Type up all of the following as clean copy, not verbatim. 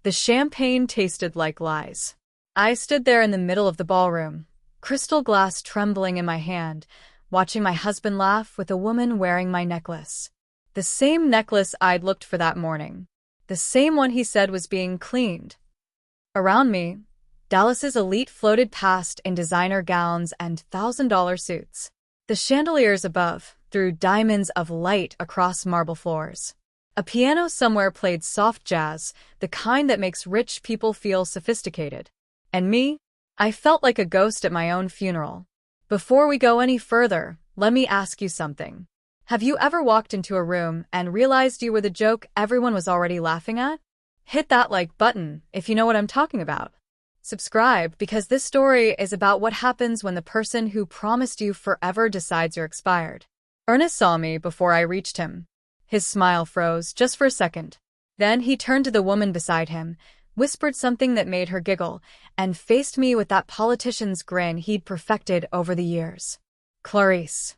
The champagne tasted like lies. I stood there in the middle of the ballroom, crystal glass trembling in my hand, watching my husband laugh with a woman wearing my necklace. The same necklace I'd looked for that morning. The same one he said was being cleaned. Around me, Dallas's elite floated past in designer gowns and $1,000 suits. The chandeliers above threw diamonds of light across marble floors. A piano somewhere played soft jazz, the kind that makes rich people feel sophisticated. And me? I felt like a ghost at my own funeral. Before we go any further, let me ask you something. Have you ever walked into a room and realized you were the joke everyone was already laughing at? Hit that like button if you know what I'm talking about. Subscribe because this story is about what happens when the person who promised you forever decides you're expired. Ernest saw me before I reached him. His smile froze just for a second. Then he turned to the woman beside him, whispered something that made her giggle, and faced me with that politician's grin he'd perfected over the years. Clarice.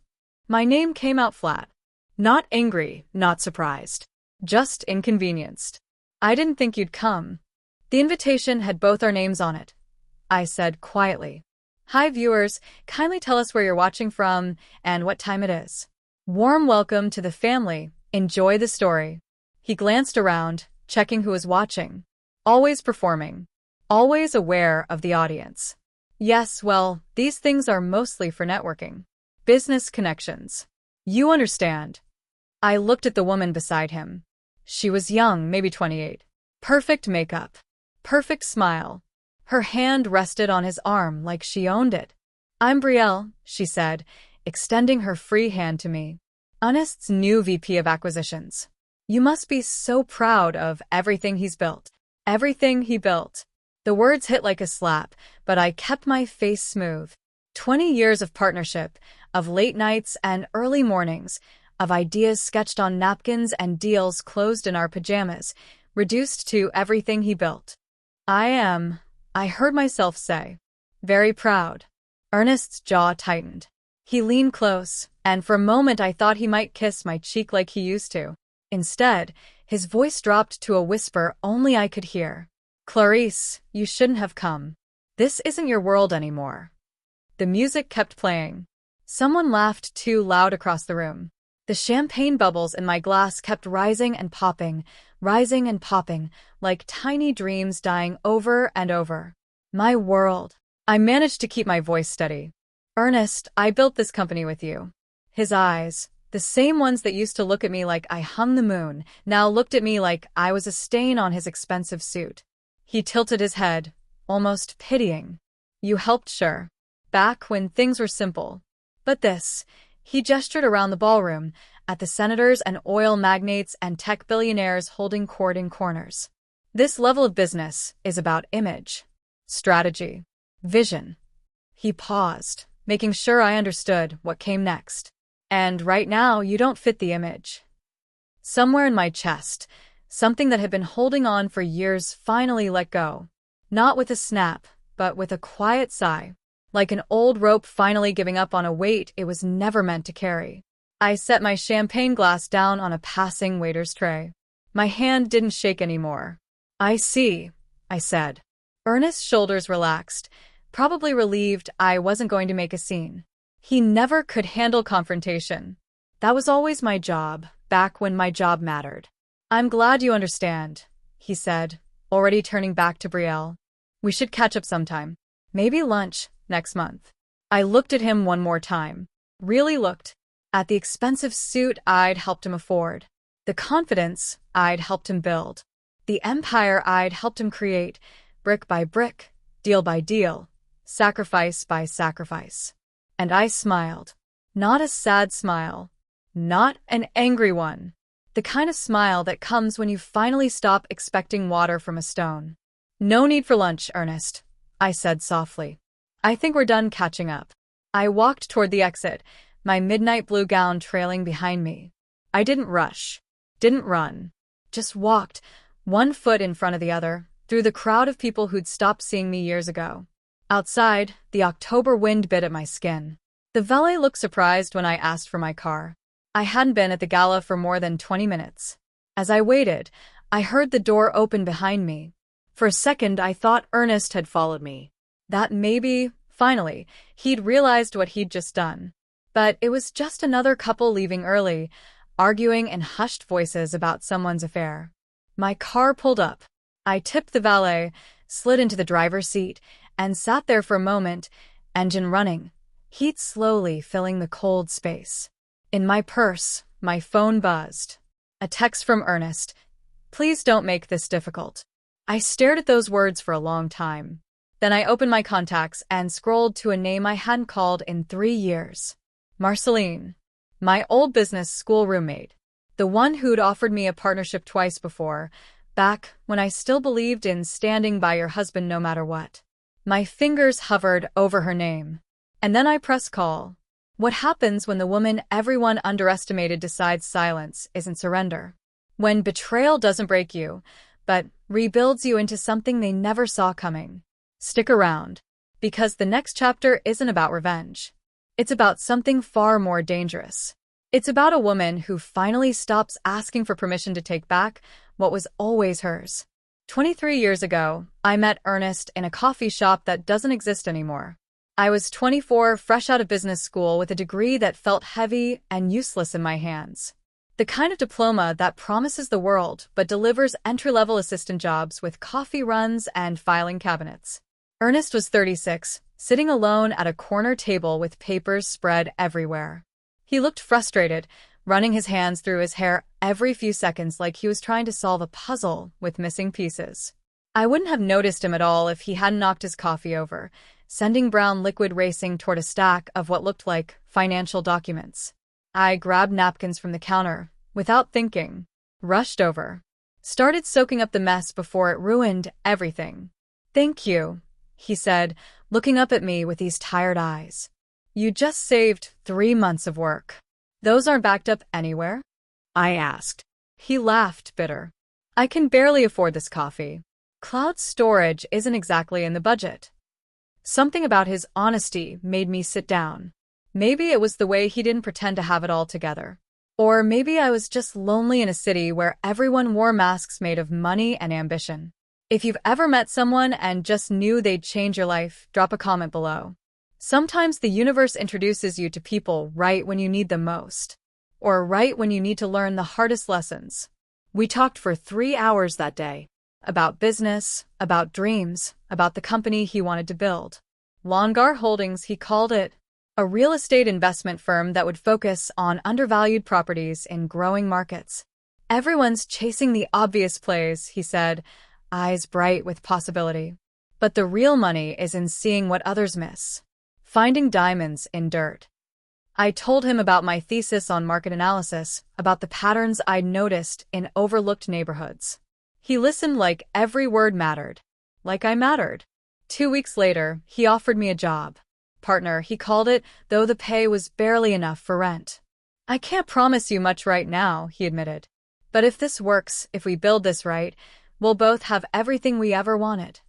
My name came out flat. Not angry, not surprised. Just inconvenienced. I didn't think you'd come. The invitation had both our names on it. I said quietly. Hi viewers, kindly tell us where you're watching from and what time it is. Warm welcome to the family. Enjoy the story. He glanced around, checking who was watching. Always performing. Always aware of the audience. Yes, well, these things are mostly for networking. Business connections. You understand. I looked at the woman beside him. She was young, maybe 28. Perfect makeup. Perfect smile. Her hand rested on his arm like she owned it. I'm Brielle, she said, extending her free hand to me. Ernest's new VP of Acquisitions. You must be so proud of everything he's built. Everything he built. The words hit like a slap, but I kept my face smooth. 20 years of partnership, of late nights and early mornings, of ideas sketched on napkins and deals closed in our pajamas, reduced to everything he built. I heard myself say. Very proud. Ernest's jaw tightened. He leaned close, and for a moment I thought he might kiss my cheek like he used to. Instead, his voice dropped to a whisper only I could hear. Clarice, you shouldn't have come. This isn't your world anymore. The music kept playing. Someone laughed too loud across the room. The champagne bubbles in my glass kept rising and popping, like tiny dreams dying over and over. My world. I managed to keep my voice steady. Ernest, I built this company with you. His eyes, the same ones that used to look at me like I hung the moon, now looked at me like I was a stain on his expensive suit. He tilted his head, almost pitying. You helped, sure. Back when things were simple. But this, he gestured around the ballroom, at the senators and oil magnates and tech billionaires holding court in corners. This level of business is about image, strategy, vision. He paused, making sure I understood what came next. And right now, you don't fit the image. Somewhere in my chest, something that had been holding on for years finally let go. Not with a snap, but with a quiet sigh. Like an old rope finally giving up on a weight it was never meant to carry. I set my champagne glass down on a passing waiter's tray. My hand didn't shake anymore. I see, I said. Ernest's shoulders relaxed, probably relieved I wasn't going to make a scene. He never could handle confrontation. That was always my job, back when my job mattered. I'm glad you understand, he said, already turning back to Brielle. We should catch up sometime. Maybe lunch, next month. I looked at him one more time. Really looked. At the expensive suit I'd helped him afford. The confidence I'd helped him build. The empire I'd helped him create, brick by brick, deal by deal, sacrifice by sacrifice. And I smiled. Not a sad smile. Not an angry one. The kind of smile that comes when you finally stop expecting water from a stone. No need for lunch, Ernest, I said softly. I think we're done catching up. I walked toward the exit, my midnight blue gown trailing behind me. I didn't rush. Didn't run. Just walked, one foot in front of the other, through the crowd of people who'd stopped seeing me years ago. Outside, the October wind bit at my skin. The valet looked surprised when I asked for my car. I hadn't been at the gala for more than 20 minutes. As I waited, I heard the door open behind me. For a second, I thought Ernest had followed me. That maybe, finally, he'd realized what he'd just done. But it was just another couple leaving early, arguing in hushed voices about someone's affair. My car pulled up. I tipped the valet, slid into the driver's seat, and sat there for a moment, engine running, heat slowly filling the cold space. In my purse, my phone buzzed. A text from Ernest. "Please don't make this difficult." I stared at those words for a long time. Then I opened my contacts and scrolled to a name I hadn't called in 3 years. Marceline. My old business school roommate. The one who'd offered me a partnership twice before, back when I still believed in standing by your husband no matter what. My fingers hovered over her name. And then I pressed call. What happens when the woman everyone underestimated decides silence isn't surrender? When betrayal doesn't break you, but rebuilds you into something they never saw coming. Stick around, because the next chapter isn't about revenge. It's about something far more dangerous. It's about a woman who finally stops asking for permission to take back what was always hers. 23 years ago, I met Ernest in a coffee shop that doesn't exist anymore. I was 24, fresh out of business school with a degree that felt heavy and useless in my hands. The kind of diploma that promises the world but delivers entry-level assistant jobs with coffee runs and filing cabinets. Ernest was 36, sitting alone at a corner table with papers spread everywhere. He looked frustrated, running his hands through his hair every few seconds like he was trying to solve a puzzle with missing pieces. I wouldn't have noticed him at all if he hadn't knocked his coffee over, sending brown liquid racing toward a stack of what looked like financial documents. I grabbed napkins from the counter, without thinking, rushed over, started soaking up the mess before it ruined everything. "Thank you," he said, looking up at me with these tired eyes. "You just saved 3 months of work. Those aren't backed up anywhere?" I asked. He laughed, bitter. "I can barely afford this coffee. Cloud storage isn't exactly in the budget." Something about his honesty made me sit down. Maybe it was the way he didn't pretend to have it all together. Or maybe I was just lonely in a city where everyone wore masks made of money and ambition. If you've ever met someone and just knew they'd change your life, drop a comment below. Sometimes the universe introduces you to people right when you need them most. Or right when you need to learn the hardest lessons. We talked for 3 hours that day. About business, about dreams, about the company he wanted to build. Longar Holdings, he called it. A real estate investment firm that would focus on undervalued properties in growing markets. "Everyone's chasing the obvious plays," he said, eyes bright with possibility. "But the real money is in seeing what others miss. Finding diamonds in dirt." I told him about my thesis on market analysis, about the patterns I'd noticed in overlooked neighborhoods. He listened like every word mattered. Like I mattered. 2 weeks later, he offered me a job. Partner, he called it, though the pay was barely enough for rent. "I can't promise you much right now," he admitted. "But if this works, if we build this right, we'll both have everything we ever wanted."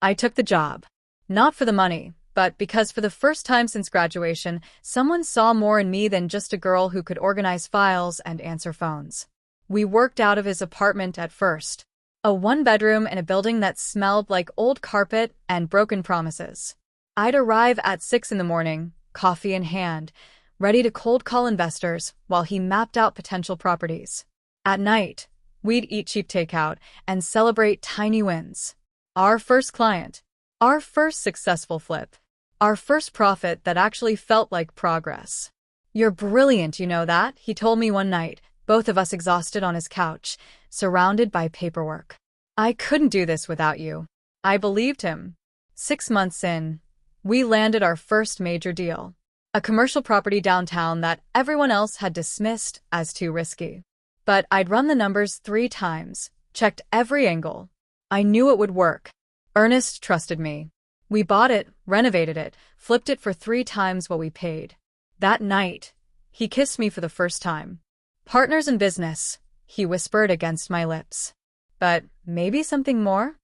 I took the job. Not for the money, but because for the first time since graduation, someone saw more in me than just a girl who could organize files and answer phones. We worked out of his apartment at first. A 1-bedroom in a building that smelled like old carpet and broken promises. I'd arrive at 6 in the morning, coffee in hand, ready to cold call investors while he mapped out potential properties. At night, we'd eat cheap takeout and celebrate tiny wins. Our first client. Our first successful flip. Our first profit that actually felt like progress. "You're brilliant, you know that," he told me one night, both of us exhausted on his couch, surrounded by paperwork. "I couldn't do this without you." I believed him. 6 months in, we landed our first major deal. A commercial property downtown that everyone else had dismissed as too risky. But I'd run the numbers 3 times, checked every angle. I knew it would work. Ernest trusted me. We bought it, renovated it, flipped it for 3 times what we paid. That night, he kissed me for the first time. "Partners in business," he whispered against my lips. "But maybe something more?"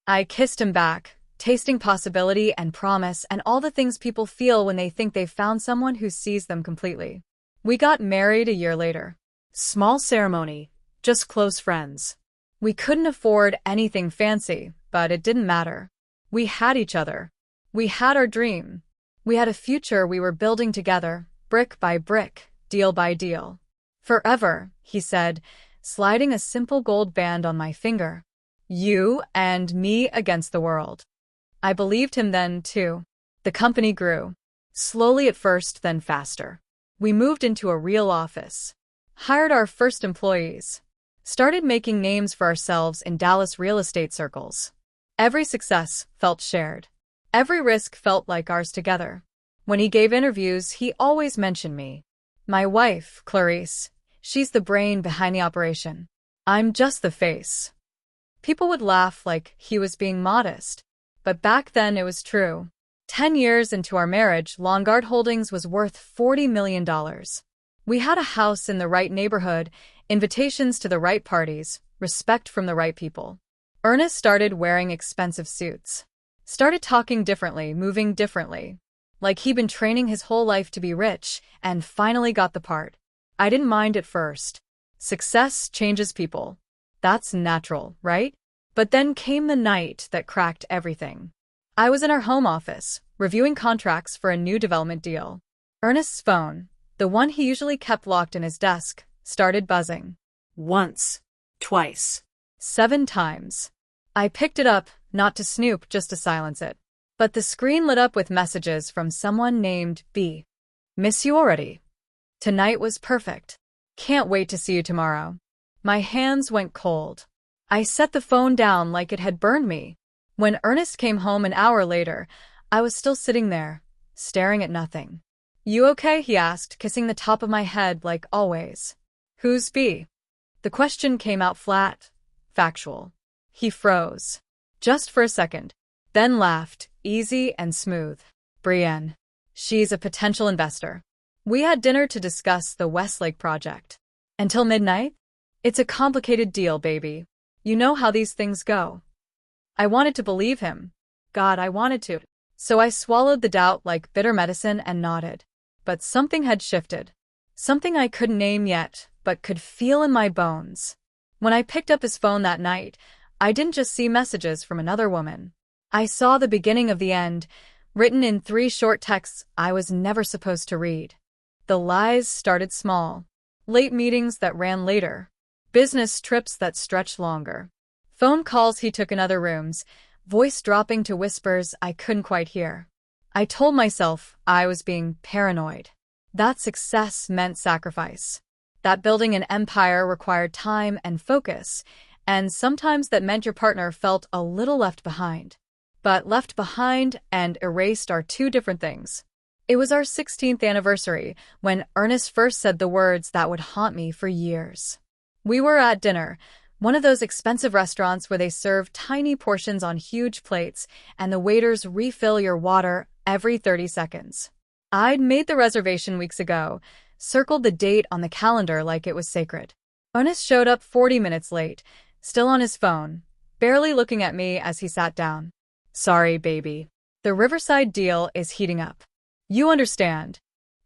I kissed him back, tasting possibility and promise and all the things people feel when they think they've found someone who sees them completely. We got married a year later. Small ceremony, just close friends. We couldn't afford anything fancy, but it didn't matter. We had each other. We had our dream. We had a future we were building together, brick by brick, deal by deal. Forever, he said, sliding a simple gold band on my finger. You and me against the world. I believed him then, too. The company grew. Slowly at first, then faster. We moved into a real office. Hired our first employees. Started making names for ourselves in Dallas real estate circles. Every success felt shared. Every risk felt like ours together. When he gave interviews, he always mentioned me. My wife, Clarice, she's the brain behind the operation. I'm just the face. People would laugh like he was being modest. But back then it was true. 10 years into our marriage, Longard Holdings was worth $40 million. We had a house in the right neighborhood, invitations to the right parties, respect from the right people. Ernest started wearing expensive suits. Started talking differently, moving differently. Like he'd been training his whole life to be rich, and finally got the part. I didn't mind at first. Success changes people. That's natural, right? But then came the night that cracked everything. I was in our home office, reviewing contracts for a new development deal. Ernest's phone, the one he usually kept locked in his desk, started buzzing. Once. Twice. 7 times. I picked it up, not to snoop, just to silence it. But the screen lit up with messages from someone named B. Miss you already. Tonight was perfect. Can't wait to see you tomorrow. My hands went cold. I set the phone down like it had burned me. When Ernest came home an hour later, I was still sitting there, staring at nothing. You okay? He asked, kissing the top of my head like always. Who's B? The question came out flat, factual. He froze. Just for a second. Then laughed, easy and smooth. Brienne. She's a potential investor. We had dinner to discuss the Westlake project. Until midnight? It's a complicated deal, baby. You know how these things go. I wanted to believe him. God, I wanted to. So I swallowed the doubt like bitter medicine and nodded. But something had shifted. Something I couldn't name yet, but could feel in my bones. When I picked up his phone that night, I didn't just see messages from another woman. I saw the beginning of the end, written in 3 short texts I was never supposed to read. The lies started small. Late meetings that ran later. Business trips that stretched longer. Phone calls he took in other rooms, voice dropping to whispers I couldn't quite hear. I told myself I was being paranoid. That success meant sacrifice. That building an empire required time and focus, and sometimes that meant your partner felt a little left behind. But left behind and erased are 2 different things. It was our 16th anniversary when Ernest first said the words that would haunt me for years. We were at dinner, one of those expensive restaurants where they serve tiny portions on huge plates and the waiters refill your water every 30 seconds. I'd made the reservation weeks ago, circled the date on the calendar like it was sacred. Ernest showed up 40 minutes late, still on his phone, barely looking at me as he sat down. Sorry, baby. The Riverside deal is heating up. You understand.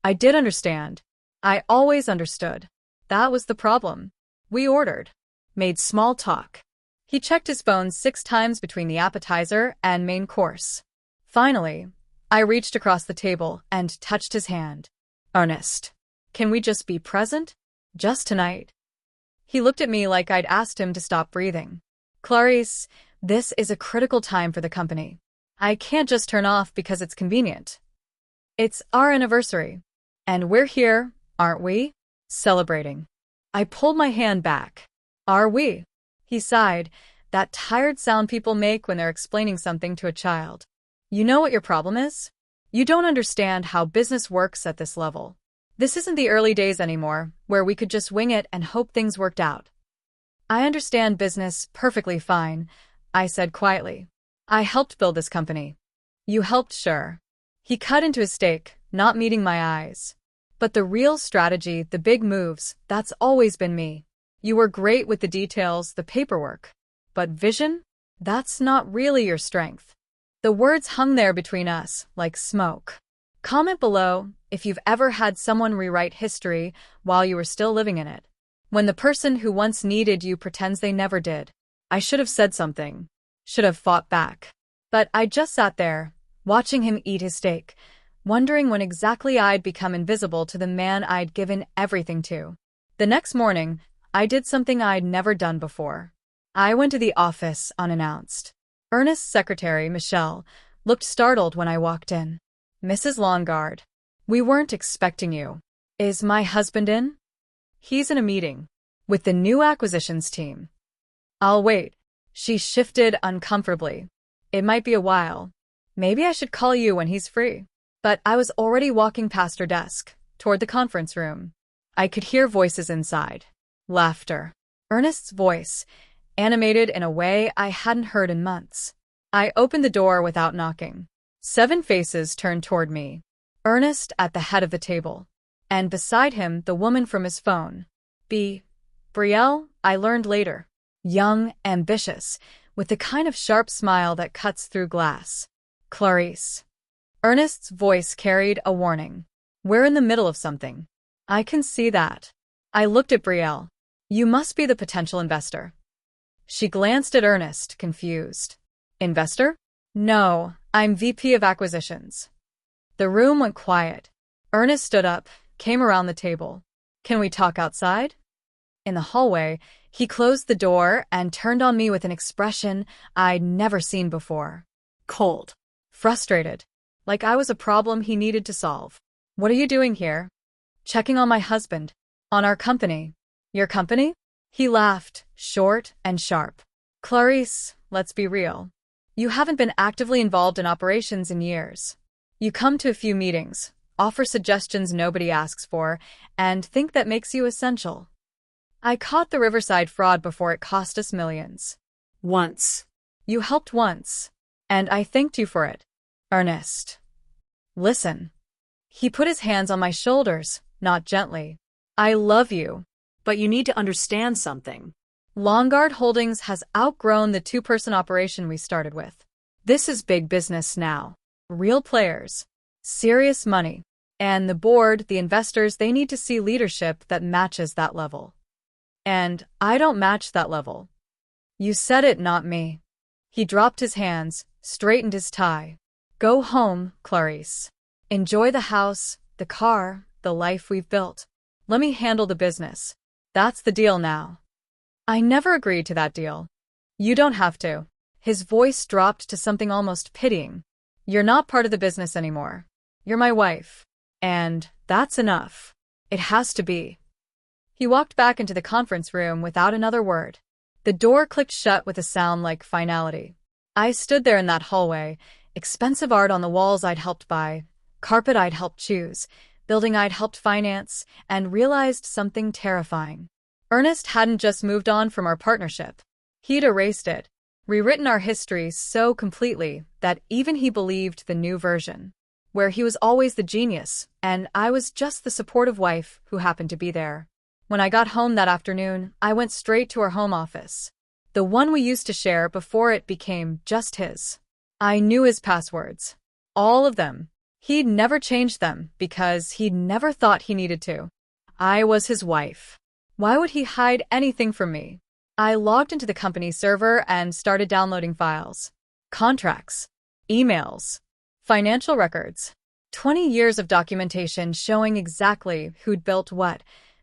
I did understand. I always understood. That was the problem. We ordered. Made small talk. He checked his phone 6 times between the appetizer and main course. Finally, I reached across the table and touched his hand. Ernest, can we just be present? Just tonight? He looked at me like I'd asked him to stop breathing. Clarice, this is a critical time for the company. I can't just turn off because it's convenient. It's our anniversary. And we're here, aren't we? Celebrating. I pulled my hand back. Are we? He sighed, that tired sound people make when they're explaining something to a child. You know what your problem is? You don't understand how business works at this level. This isn't the early days anymore, where we could just wing it and hope things worked out. I understand business perfectly fine, I said quietly. I helped build this company. You helped, sure. He cut into his steak, not meeting my eyes. But the real strategy, the big moves, that's always been me. You were great with the details, the paperwork. But vision? That's not really your strength. The words hung there between us, like smoke. Comment below if you've ever had someone rewrite history while you were still living in it. When the person who once needed you pretends they never did. I should have said something. should have fought back. But I just sat there, watching him eat his steak, wondering when exactly I'd become invisible to the man I'd given everything to. The next morning, I did something I'd never done before. I went to the office unannounced. Ernest's secretary, Michelle, looked startled when I walked in. "Mrs. Longard, we weren't expecting you. Is my husband in?" "He's in a meeting with the new acquisitions team." "I'll wait." She shifted uncomfortably. "It might be a while. Maybe I should call you when he's free." But I was already walking past her desk, toward the conference room. I could hear voices inside. Laughter. Ernest's voice, animated in a way I hadn't heard in months. I opened the door without knocking. 7 faces turned toward me. Ernest at the head of the table. And beside him, the woman from his phone. Brielle, I learned later. Young, ambitious, with the kind of sharp smile that cuts through glass. Clarice. Ernest's voice carried a warning. "We're in the middle of something." "I can see that." I looked at Brielle. "You must be the potential investor." She glanced at Ernest, confused. "Investor?" "No, I'm VP of Acquisitions." The room went quiet. Ernest stood up, came around the table. "Can we talk outside?" In the hallway, he closed the door and turned on me with an expression I'd never seen before. Cold. Frustrated. Like I was a problem he needed to solve. "What are you doing here?" "Checking on my husband. On our company." "Your company?" He laughed, short and sharp. "Clarice, let's be real. You haven't been actively involved in operations in years. You come to a few meetings, offer suggestions nobody asks for, and think that makes you essential. I caught the Riverside fraud before it cost us millions. Once. You helped once, and I thanked you for it. Ernest. Listen." He put his hands on my shoulders, not gently. "I love you, but you need to understand something. Longard Holdings has outgrown the 2-person operation we started with. This is big business now. Real players. Serious money. And the board, the investors, they need to see leadership that matches that level. And I don't match that level." "You said it, not me." He dropped his hands, straightened his tie. "Go home, Clarice. Enjoy the house, the car, the life we've built. Let me handle the business. That's the deal now." I never agreed to that deal. "You don't have to." His voice dropped to something almost pitying. "You're not part of the business anymore. You're my wife. And that's enough. It has to be." He walked back into the conference room without another word. The door clicked shut with a sound like finality. I stood there in that hallway, expensive art on the walls I'd helped buy, carpet I'd helped choose, building I'd helped finance, and realized something terrifying. Ernest hadn't just moved on from our partnership. He'd erased it, rewritten our history so completely that even he believed the new version, where he was always the genius, and I was just the supportive wife who happened to be there. When I got home that afternoon, I went straight to our home office, the one we used to share before it became just his. I knew his passwords. All of them. He'd never changed them because he'd never thought he needed to. I was his wife. Why would he hide anything from me? I logged into the company server and started downloading files. Contracts. Emails. Financial records. 20 years of documentation showing exactly who'd built what,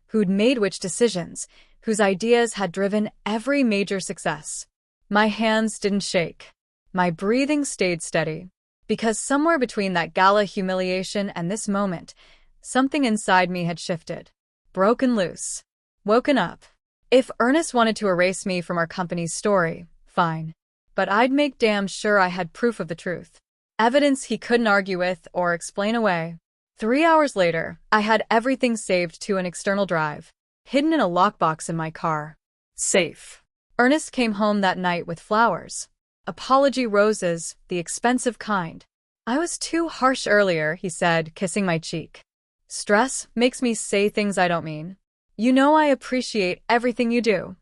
who'd made which decisions, whose ideas had driven every major success. My hands didn't shake. My breathing stayed steady. Because somewhere between that Gala humiliation and this moment, something inside me had shifted. Broken loose. Woken up. If Ernest wanted to erase me from our company's story, fine. But I'd make damn sure I had proof of the truth. Evidence he couldn't argue with or explain away. 3 hours later, I had everything saved to an external drive, hidden in a lockbox in my car. Safe. Ernest came home that night with flowers. Apology roses, the expensive kind. "I was too harsh earlier," he said, kissing my cheek. "Stress makes me say things I don't mean. You know I appreciate everything you do."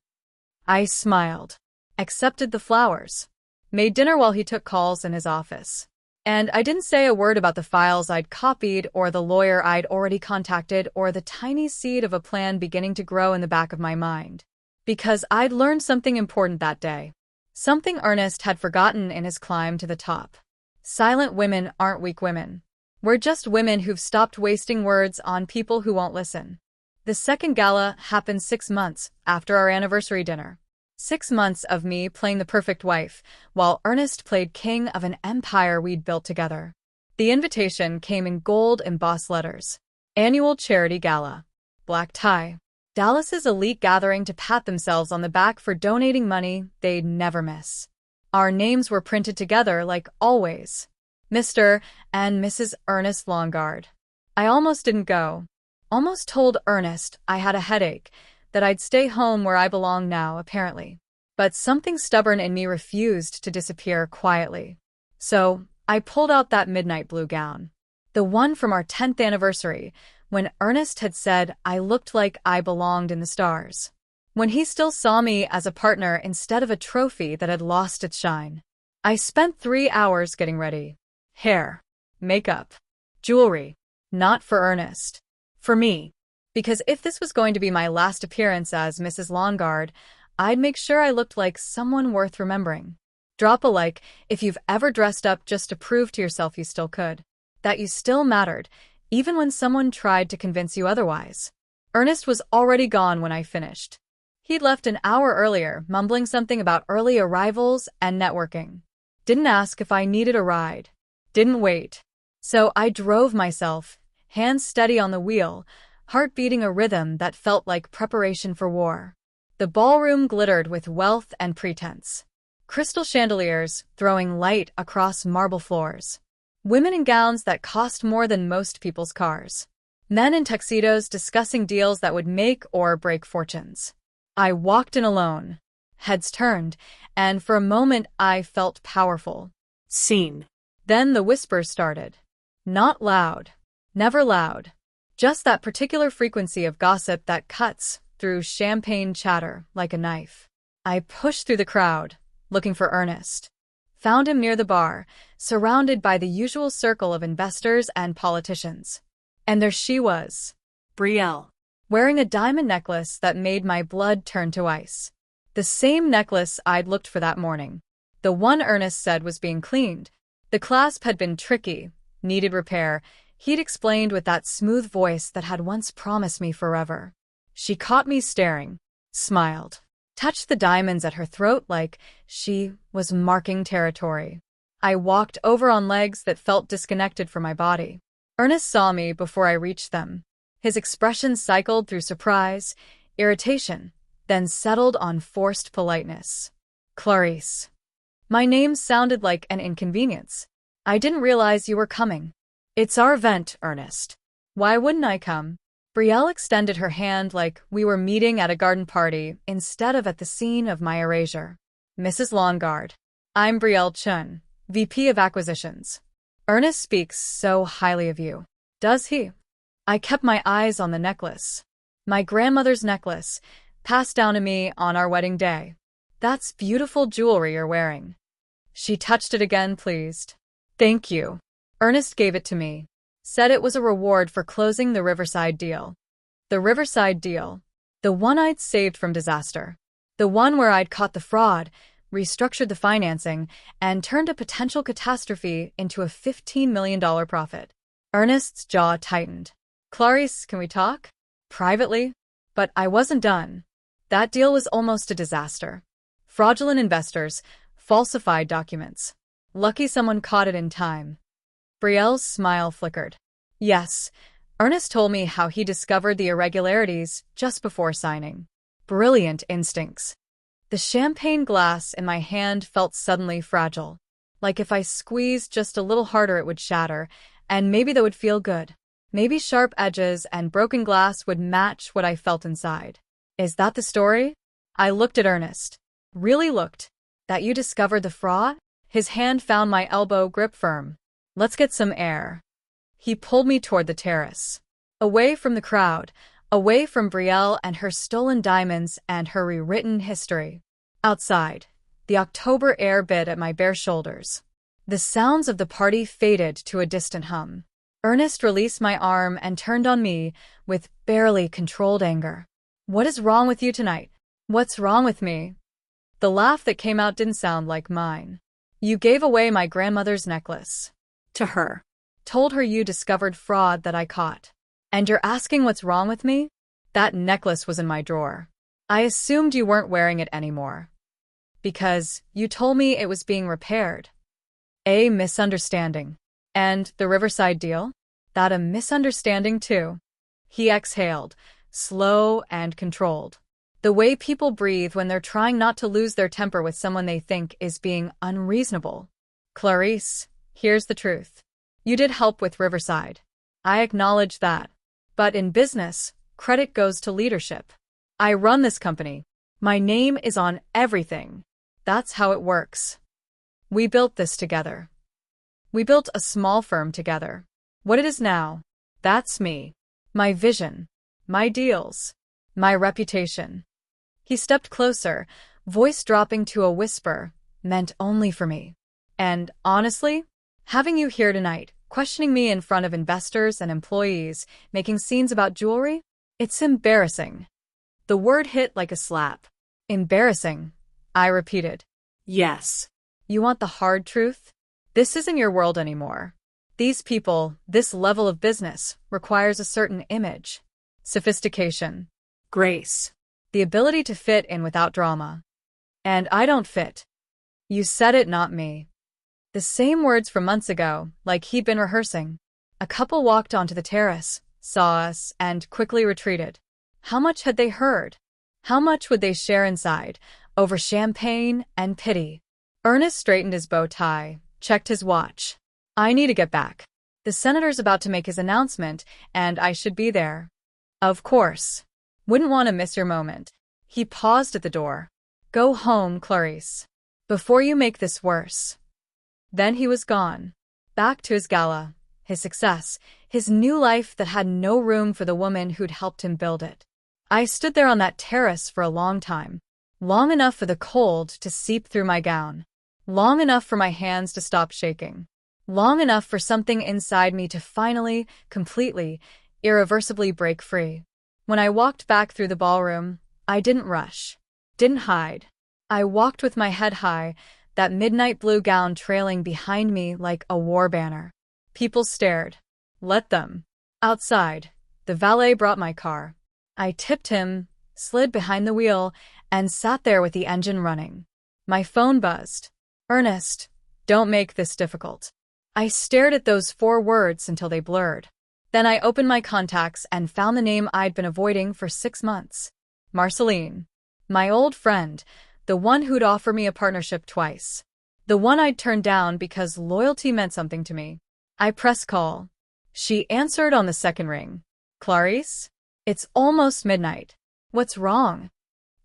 I smiled, accepted the flowers, made dinner while he took calls in his office. And I didn't say a word about the files I'd copied or the lawyer I'd already contacted or the tiny seed of a plan beginning to grow in the back of my mind. Because I'd learned something important that day. Something Ernest had forgotten in his climb to the top. Silent women aren't weak women. We're just women who've stopped wasting words on people who won't listen. The second gala happened 6 months after our anniversary dinner. 6 months of me playing the perfect wife, while Ernest played king of an empire we'd built together. The invitation came in gold embossed letters. Annual Charity Gala. Black tie. Dallas's elite gathering to pat themselves on the back for donating money they'd never miss. Our names were printed together like always. Mr. and Mrs. Ernest Longard. I almost didn't go. Almost told Ernest I had a headache, that I'd stay home where I belong now, apparently. But something stubborn in me refused to disappear quietly. So, I pulled out that midnight blue gown. The one from our 10th anniversary, when Ernest had said I looked like I belonged in the stars. When he still saw me as a partner instead of a trophy that had lost its shine. I spent 3 hours getting ready. Hair, makeup, jewelry. Not for Ernest. For me. Because if this was going to be my last appearance as Mrs. Longard, I'd make sure I looked like someone worth remembering. Drop a like if you've ever dressed up just to prove to yourself you still could. That you still mattered, even when someone tried to convince you otherwise. Ernest was already gone when I finished. He'd left an hour earlier, mumbling something about early arrivals and networking. Didn't ask if I needed a ride. Didn't wait. So I drove myself, hands steady on the wheel, heart beating a rhythm that felt like preparation for war. The ballroom glittered with wealth and pretense. Crystal chandeliers throwing light across marble floors. Women in gowns that cost more than most people's cars. Men in tuxedos discussing deals that would make or break fortunes. I walked in alone. Heads turned, and for a moment I felt powerful. Seen. Then the whispers started. Not loud. Never loud. Just that particular frequency of gossip that cuts through champagne chatter like a knife. I pushed through the crowd, looking for Ernest. Found him near the bar, surrounded by the usual circle of investors and politicians. And there she was. Brielle. Wearing a diamond necklace that made my blood turn to ice. The same necklace I'd looked for that morning. The one Ernest said was being cleaned. The clasp had been tricky, needed repair. He'd explained with that smooth voice that had once promised me forever. She caught me staring, smiled, touched the diamonds at her throat like she was marking territory. I walked over on legs that felt disconnected from my body. Ernest saw me before I reached them. His expression cycled through surprise, irritation, then settled on forced politeness. Clarice. My name sounded like an inconvenience. I didn't realize you were coming. It's our event, Ernest. Why wouldn't I come? Brielle extended her hand like we were meeting at a garden party instead of at the scene of my erasure. Mrs. Longard. I'm Brielle Chun, VP of Acquisitions. Ernest speaks so highly of you. Does he? I kept my eyes on the necklace. My grandmother's necklace, passed down to me on our wedding day. That's beautiful jewelry you're wearing. She touched it again, pleased. Thank you. Ernest gave it to me. Said it was a reward for closing the Riverside deal. The Riverside deal. The one I'd saved from disaster. The one where I'd caught the fraud, restructured the financing, and turned a potential catastrophe into a $15 million profit. Ernest's jaw tightened. Clarice, can we talk? Privately? But I wasn't done. That deal was almost a disaster. Fraudulent investors, falsified documents. Lucky someone caught it in time. Brielle's smile flickered. Yes, Ernest told me how he discovered the irregularities just before signing. Brilliant instincts. The champagne glass in my hand felt suddenly fragile. Like if I squeezed just a little harder it would shatter, and maybe that would feel good. Maybe sharp edges and broken glass would match what I felt inside. Is that the story? I looked at Ernest. Really looked. That you discovered the fraud? His hand found my elbow grip firm. Let's get some air. He pulled me toward the terrace. Away from the crowd, away from Brielle and her stolen diamonds and her rewritten history. Outside, the October air bit at my bare shoulders. The sounds of the party faded to a distant hum. Ernest released my arm and turned on me with barely controlled anger. What is wrong with you tonight? What's wrong with me? The laugh that came out didn't sound like mine. You gave away my grandmother's necklace. To her. Told her you discovered fraud that I caught. And you're asking what's wrong with me? That necklace was in my drawer. I assumed you weren't wearing it anymore. Because you told me it was being repaired. A misunderstanding. And the Riverside deal? That a misunderstanding too. He exhaled, slow and controlled. The way people breathe when they're trying not to lose their temper with someone they think is being unreasonable. Clarice, here's the truth. You did help with Riverside. I acknowledge that. But in business, credit goes to leadership. I run this company. My name is on everything. That's how it works. We built this together. We built a small firm together. What it is now, that's me. My vision. My deals. My reputation. He stepped closer, voice dropping to a whisper, meant only for me. And honestly, having you here tonight, questioning me in front of investors and employees, making scenes about jewelry, it's embarrassing. The word hit like a slap. Embarrassing, I repeated. Yes. You want the hard truth? This isn't your world anymore. These people, this level of business, requires a certain image. Sophistication. Grace. The ability to fit in without drama. And I don't fit. You said it, not me. The same words from months ago, like he'd been rehearsing. A couple walked onto the terrace, saw us, and quickly retreated. How much had they heard? How much would they share inside, over champagne and pity? Ernest straightened his bow tie, checked his watch. I need to get back. The senator's about to make his announcement, and I should be there. Of course. Wouldn't want to miss your moment. He paused at the door. Go home, Clarice. Before you make this worse. Then he was gone. Back to his gala, his success, his new life that had no room for the woman who'd helped him build it. I stood there on that terrace for a long time. Long enough for the cold to seep through my gown. Long enough for my hands to stop shaking. Long enough for something inside me to finally, completely, irreversibly break free. When I walked back through the ballroom, I didn't rush. Didn't hide. I walked with my head high, that midnight blue gown trailing behind me like a war banner. People stared. Let them. Outside, the valet brought my car. I tipped him, slid behind the wheel, and sat there with the engine running. My phone buzzed. Ernest, don't make this difficult. I stared at those 4 words until they blurred. Then I opened my contacts and found the name I'd been avoiding for 6 months. Marceline. My old friend, the one who'd offered me a partnership twice. The one I'd turned down because loyalty meant something to me. I pressed call. She answered on the second ring. Clarice? It's almost midnight. What's wrong?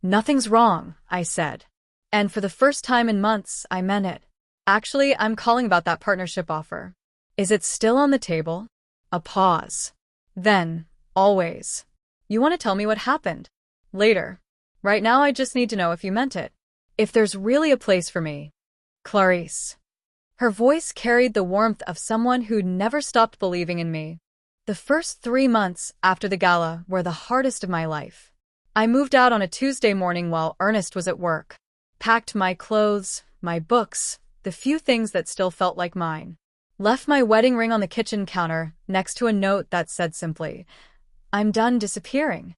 Nothing's wrong, I said. And for the first time in months, I meant it. Actually, I'm calling about that partnership offer. Is it still on the table? A pause. Then, always. You want to tell me what happened? Later. Right now I just need to know if you meant it. If there's really a place for me. Clarice. Her voice carried the warmth of someone who'd never stopped believing in me. The first 3 months after the gala were the hardest of my life. I moved out on a Tuesday morning while Ernest was at work. Packed my clothes, my books, the few things that still felt like mine. Left my wedding ring on the kitchen counter next to a note that said simply, I'm done disappearing.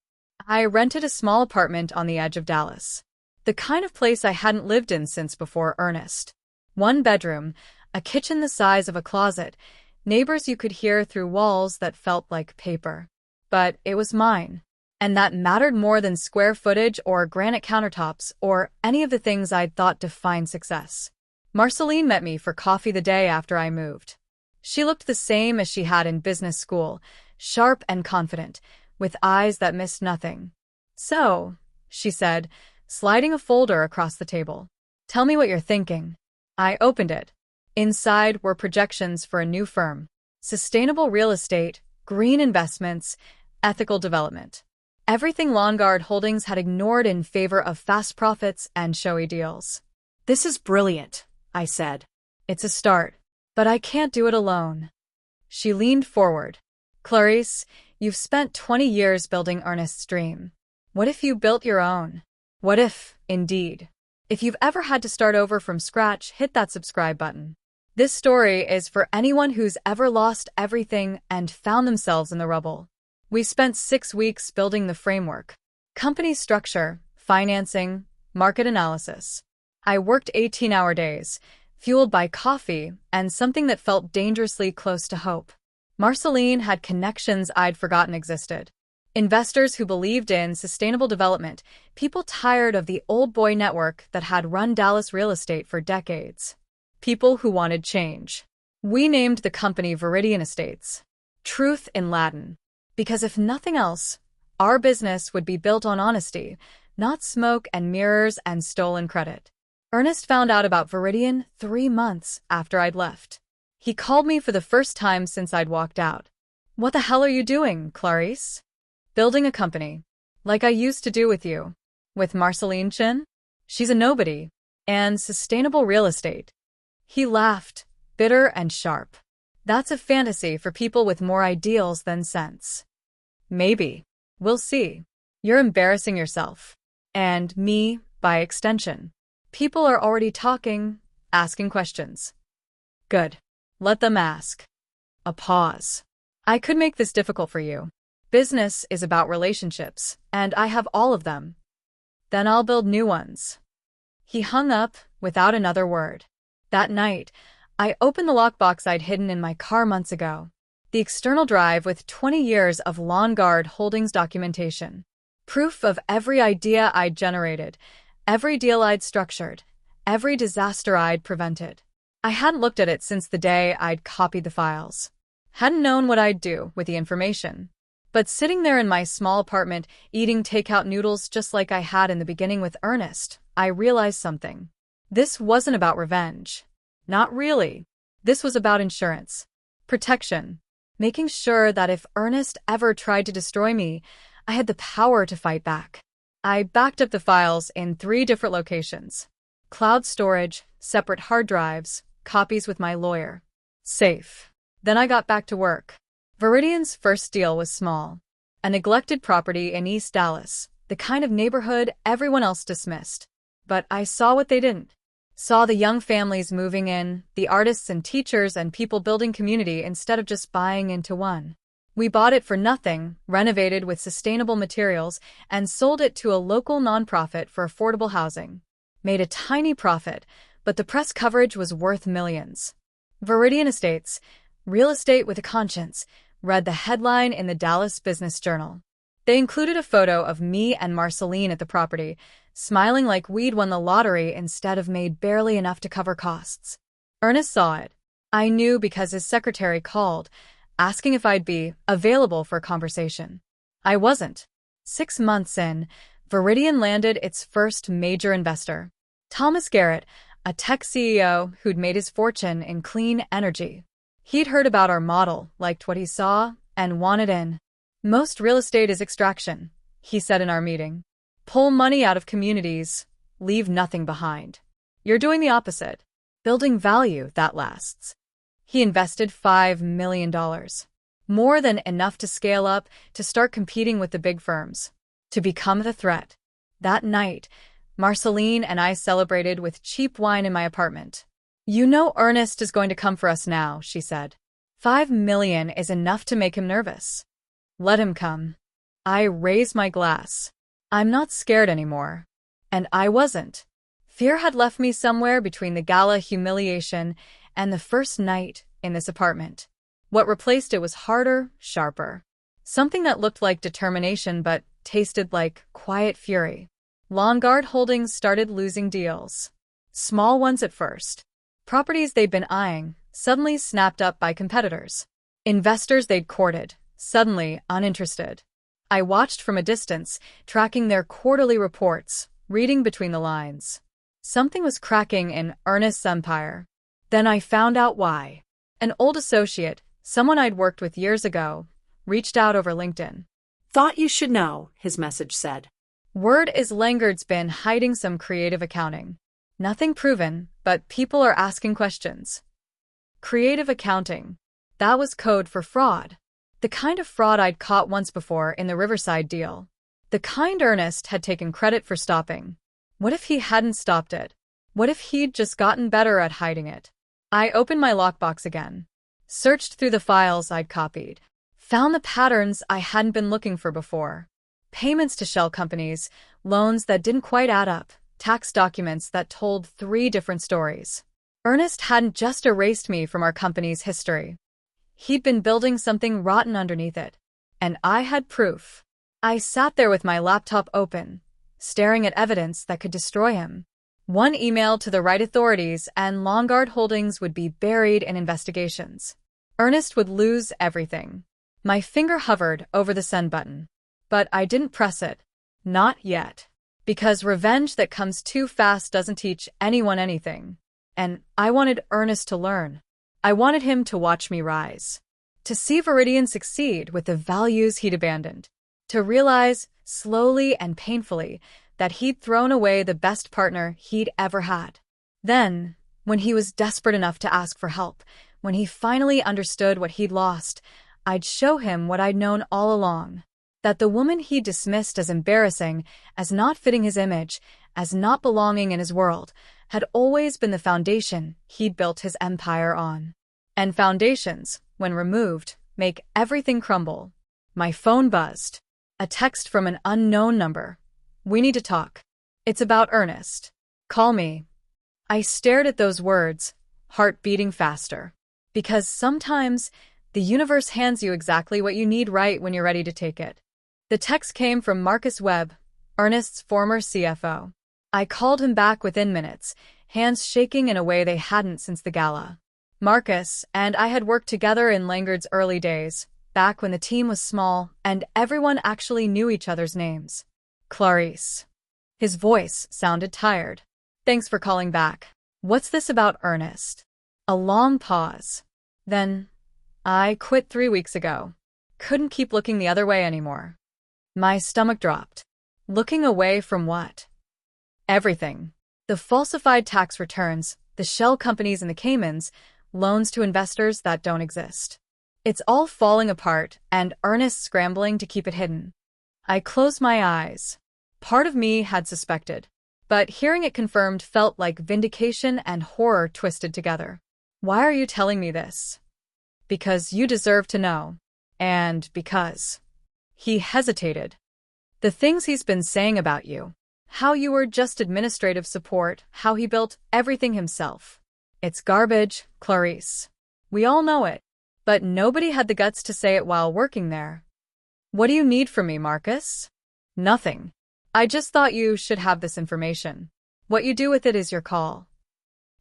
I rented a small apartment on the edge of Dallas. The kind of place I hadn't lived in since before Ernest. 1 bedroom, a kitchen the size of a closet, neighbors you could hear through walls that felt like paper. But it was mine. And that mattered more than square footage or granite countertops or any of the things I'd thought defined success. Marceline met me for coffee the day after I moved. She looked the same as she had in business school, sharp and confident, with eyes that missed nothing. So, she said, sliding a folder across the table. Tell me what you're thinking. I opened it. Inside were projections for a new firm. Sustainable real estate, green investments, ethical development. Everything Lawnguard Holdings had ignored in favor of fast profits and showy deals. This is brilliant, I said. It's a start, but I can't do it alone. She leaned forward. Clarice, you've spent 20 years building Ernest's dream. What if you built your own? What if, indeed, If you've ever had to start over from scratch, hit that subscribe button. This story is for anyone who's ever lost everything and found themselves in the rubble. We spent 6 weeks building the framework: company structure, financing, market analysis. I worked 18-hour days, fueled by coffee and something that felt dangerously close to hope. Marceline had connections I'd forgotten existed. Investors who believed in sustainable development, people tired of the old boy network that had run Dallas real estate for decades. People who wanted change. We named the company Viridian Estates. Truth in Latin. Because if nothing else, our business would be built on honesty, not smoke and mirrors and stolen credit. Ernest found out about Viridian 3 months after I'd left. He called me for the first time since I'd walked out. "What the hell are you doing, Clarice?" "Building a company. Like I used to do with you." "With Marceline Chin? She's a nobody. And sustainable real estate." He laughed, bitter and sharp. "That's a fantasy for people with more ideals than sense." "Maybe. We'll see. You're embarrassing yourself. And me, by extension. People are already talking, asking questions." "Good. Let them ask." A pause. "I could make this difficult for you. Business is about relationships, and I have all of them. Then I'll build new ones." He hung up without another word. That night, I opened the lockbox I'd hidden in my car months ago. The external drive with 20 years of Lawn Guard Holdings documentation. Proof of every idea I'd generated, every deal I'd structured, every disaster I'd prevented. I hadn't looked at it since the day I'd copied the files. Hadn't known what I'd do with the information. But sitting there in my small apartment, eating takeout noodles just like I had in the beginning with Ernest, I realized something. This wasn't about revenge. Not really. This was about insurance. Protection. Making sure that if Ernest ever tried to destroy me, I had the power to fight back. I backed up the files in 3 different locations. Cloud storage, separate hard drives, copies with my lawyer. Safe. Then I got back to work. Viridian's first deal was small. A neglected property in East Dallas, the kind of neighborhood everyone else dismissed. But I saw what they didn't. Saw the young families moving in, the artists and teachers and people building community instead of just buying into one. We bought it for nothing, renovated with sustainable materials, and sold it to a local nonprofit for affordable housing. Made a tiny profit, but the press coverage was worth millions. Viridian Estates, real estate with a conscience, read the headline in the Dallas Business Journal. They included a photo of me and Marceline at the property, smiling like we'd won the lottery instead of made barely enough to cover costs. Ernest saw it. I knew because his secretary called, asking if I'd be available for a conversation. I wasn't. 6 months in, Viridian landed its first major investor. Thomas Garrett, a tech CEO who'd made his fortune in clean energy. He'd heard about our model, liked what he saw, and wanted in. "Most real estate is extraction," he said in our meeting. "Pull money out of communities, leave nothing behind. You're doing the opposite. Building value that lasts." He invested $5 million. More than enough to scale up, to start competing with the big firms. To become the threat. That night, Marceline and I celebrated with cheap wine in my apartment. "You know Ernest is going to come for us now," she said. $5 million is enough to make him nervous. Let him come. I raised my glass. I'm not scared anymore. And I wasn't. Fear had left me somewhere between the Gala humiliation and the first night in this apartment. What replaced it was harder, sharper. Something that looked like determination but tasted like quiet fury. Lawn Guard Holdings started losing deals. Small ones at first. Properties they'd been eyeing, suddenly snapped up by competitors. Investors they'd courted, suddenly uninterested. I watched from a distance, tracking their quarterly reports, reading between the lines. Something was cracking in Ernest's empire. Then I found out why. An old associate, someone I'd worked with years ago, reached out over LinkedIn. "Thought you should know," his message said. Word is Langard's been hiding some creative accounting. Nothing proven, but people are asking questions. Creative accounting. That was code for fraud. The kind of fraud I'd caught once before in the Riverside deal. The kind Ernest had taken credit for stopping. What if he hadn't stopped it? What if he'd just gotten better at hiding it? I opened my lockbox again, searched through the files I'd copied, found the patterns I hadn't been looking for before. Payments to shell companies, loans that didn't quite add up, tax documents that told 3 different stories. Ernest hadn't just erased me from our company's history. He'd been building something rotten underneath it. And I had proof. I sat there with my laptop open, staring at evidence that could destroy him. One email to the right authorities and Longard Holdings would be buried in investigations. Ernest would lose everything. My finger hovered over the send button. But I didn't press it. Not yet. Because revenge that comes too fast doesn't teach anyone anything. And I wanted Ernest to learn. I wanted him to watch me rise. To see Viridian succeed with the values he'd abandoned. To realize, slowly and painfully, that he'd thrown away the best partner he'd ever had. Then, when he was desperate enough to ask for help, when he finally understood what he'd lost, I'd show him what I'd known all along. That the woman he dismissed as embarrassing, as not fitting his image, as not belonging in his world, had always been the foundation he'd built his empire on. And foundations, when removed, make everything crumble. My phone buzzed. A text from an unknown number. "We need to talk. It's about Ernest. Call me." I stared at those words, heart beating faster. Because sometimes, the universe hands you exactly what you need right when you're ready to take it. The text came from Marcus Webb, Ernest's former CFO. I called him back within minutes, hands shaking in a way they hadn't since the Gala. Marcus and I had worked together in Langard's early days, back when the team was small and everyone actually knew each other's names. "Clarice." His voice sounded tired. "Thanks for calling back. What's this about Ernest?" A long pause. Then, "I quit 3 weeks ago. Couldn't keep looking the other way anymore." My stomach dropped. Looking away from what? Everything. The falsified tax returns, the shell companies in the Caymans, loans to investors that don't exist. It's all falling apart, and Ernest scrambling to keep it hidden. I closed my eyes. Part of me had suspected, but hearing it confirmed felt like vindication and horror twisted together. "Why are you telling me this?" "Because you deserve to know. And because..." He hesitated. "The things he's been saying about you. How you were just administrative support, how he built everything himself. It's garbage, Clarice. We all know it. But nobody had the guts to say it while working there." "What do you need from me, Marcus?" "Nothing. I just thought you should have this information. What you do with it is your call."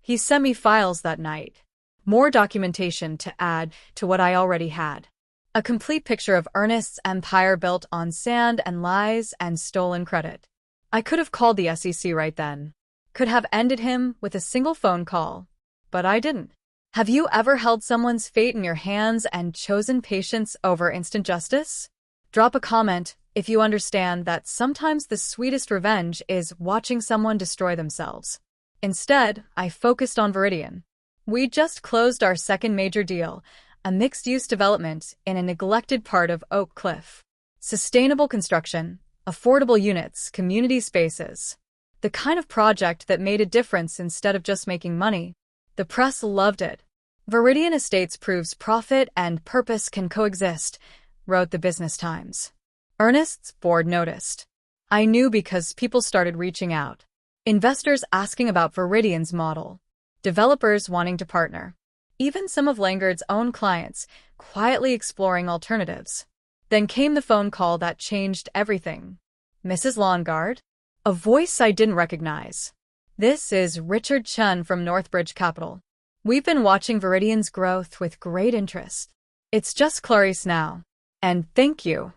He sent me files that night. More documentation to add to what I already had. A complete picture of Ernest's empire built on sand and lies and stolen credit. I could have called the SEC right then. Could have ended him with a single phone call. But I didn't. Have you ever held someone's fate in your hands and chosen patience over instant justice? Drop a comment if you understand that sometimes the sweetest revenge is watching someone destroy themselves. Instead, I focused on Viridian. We just closed our second major deal, a mixed-use development in a neglected part of Oak Cliff. Sustainable construction, affordable units, community spaces. The kind of project that made a difference instead of just making money. The press loved it. "Viridian Estates proves profit and purpose can coexist," wrote the Business Times. Ernest's board noticed. I knew because people started reaching out. Investors asking about Viridian's model. Developers wanting to partner. Even some of Langard's own clients, quietly exploring alternatives. Then came the phone call that changed everything. "Mrs. Longard?" A voice I didn't recognize. "This is Richard Chun from Northbridge Capital. We've been watching Viridian's growth with great interest. It's just Clarice now. And thank you.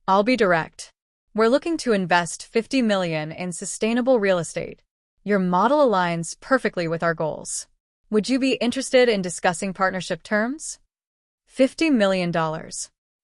I'll be direct. We're looking to invest $50 million in sustainable real estate. Your model aligns perfectly with our goals. Would you be interested in discussing partnership terms?" $50 million.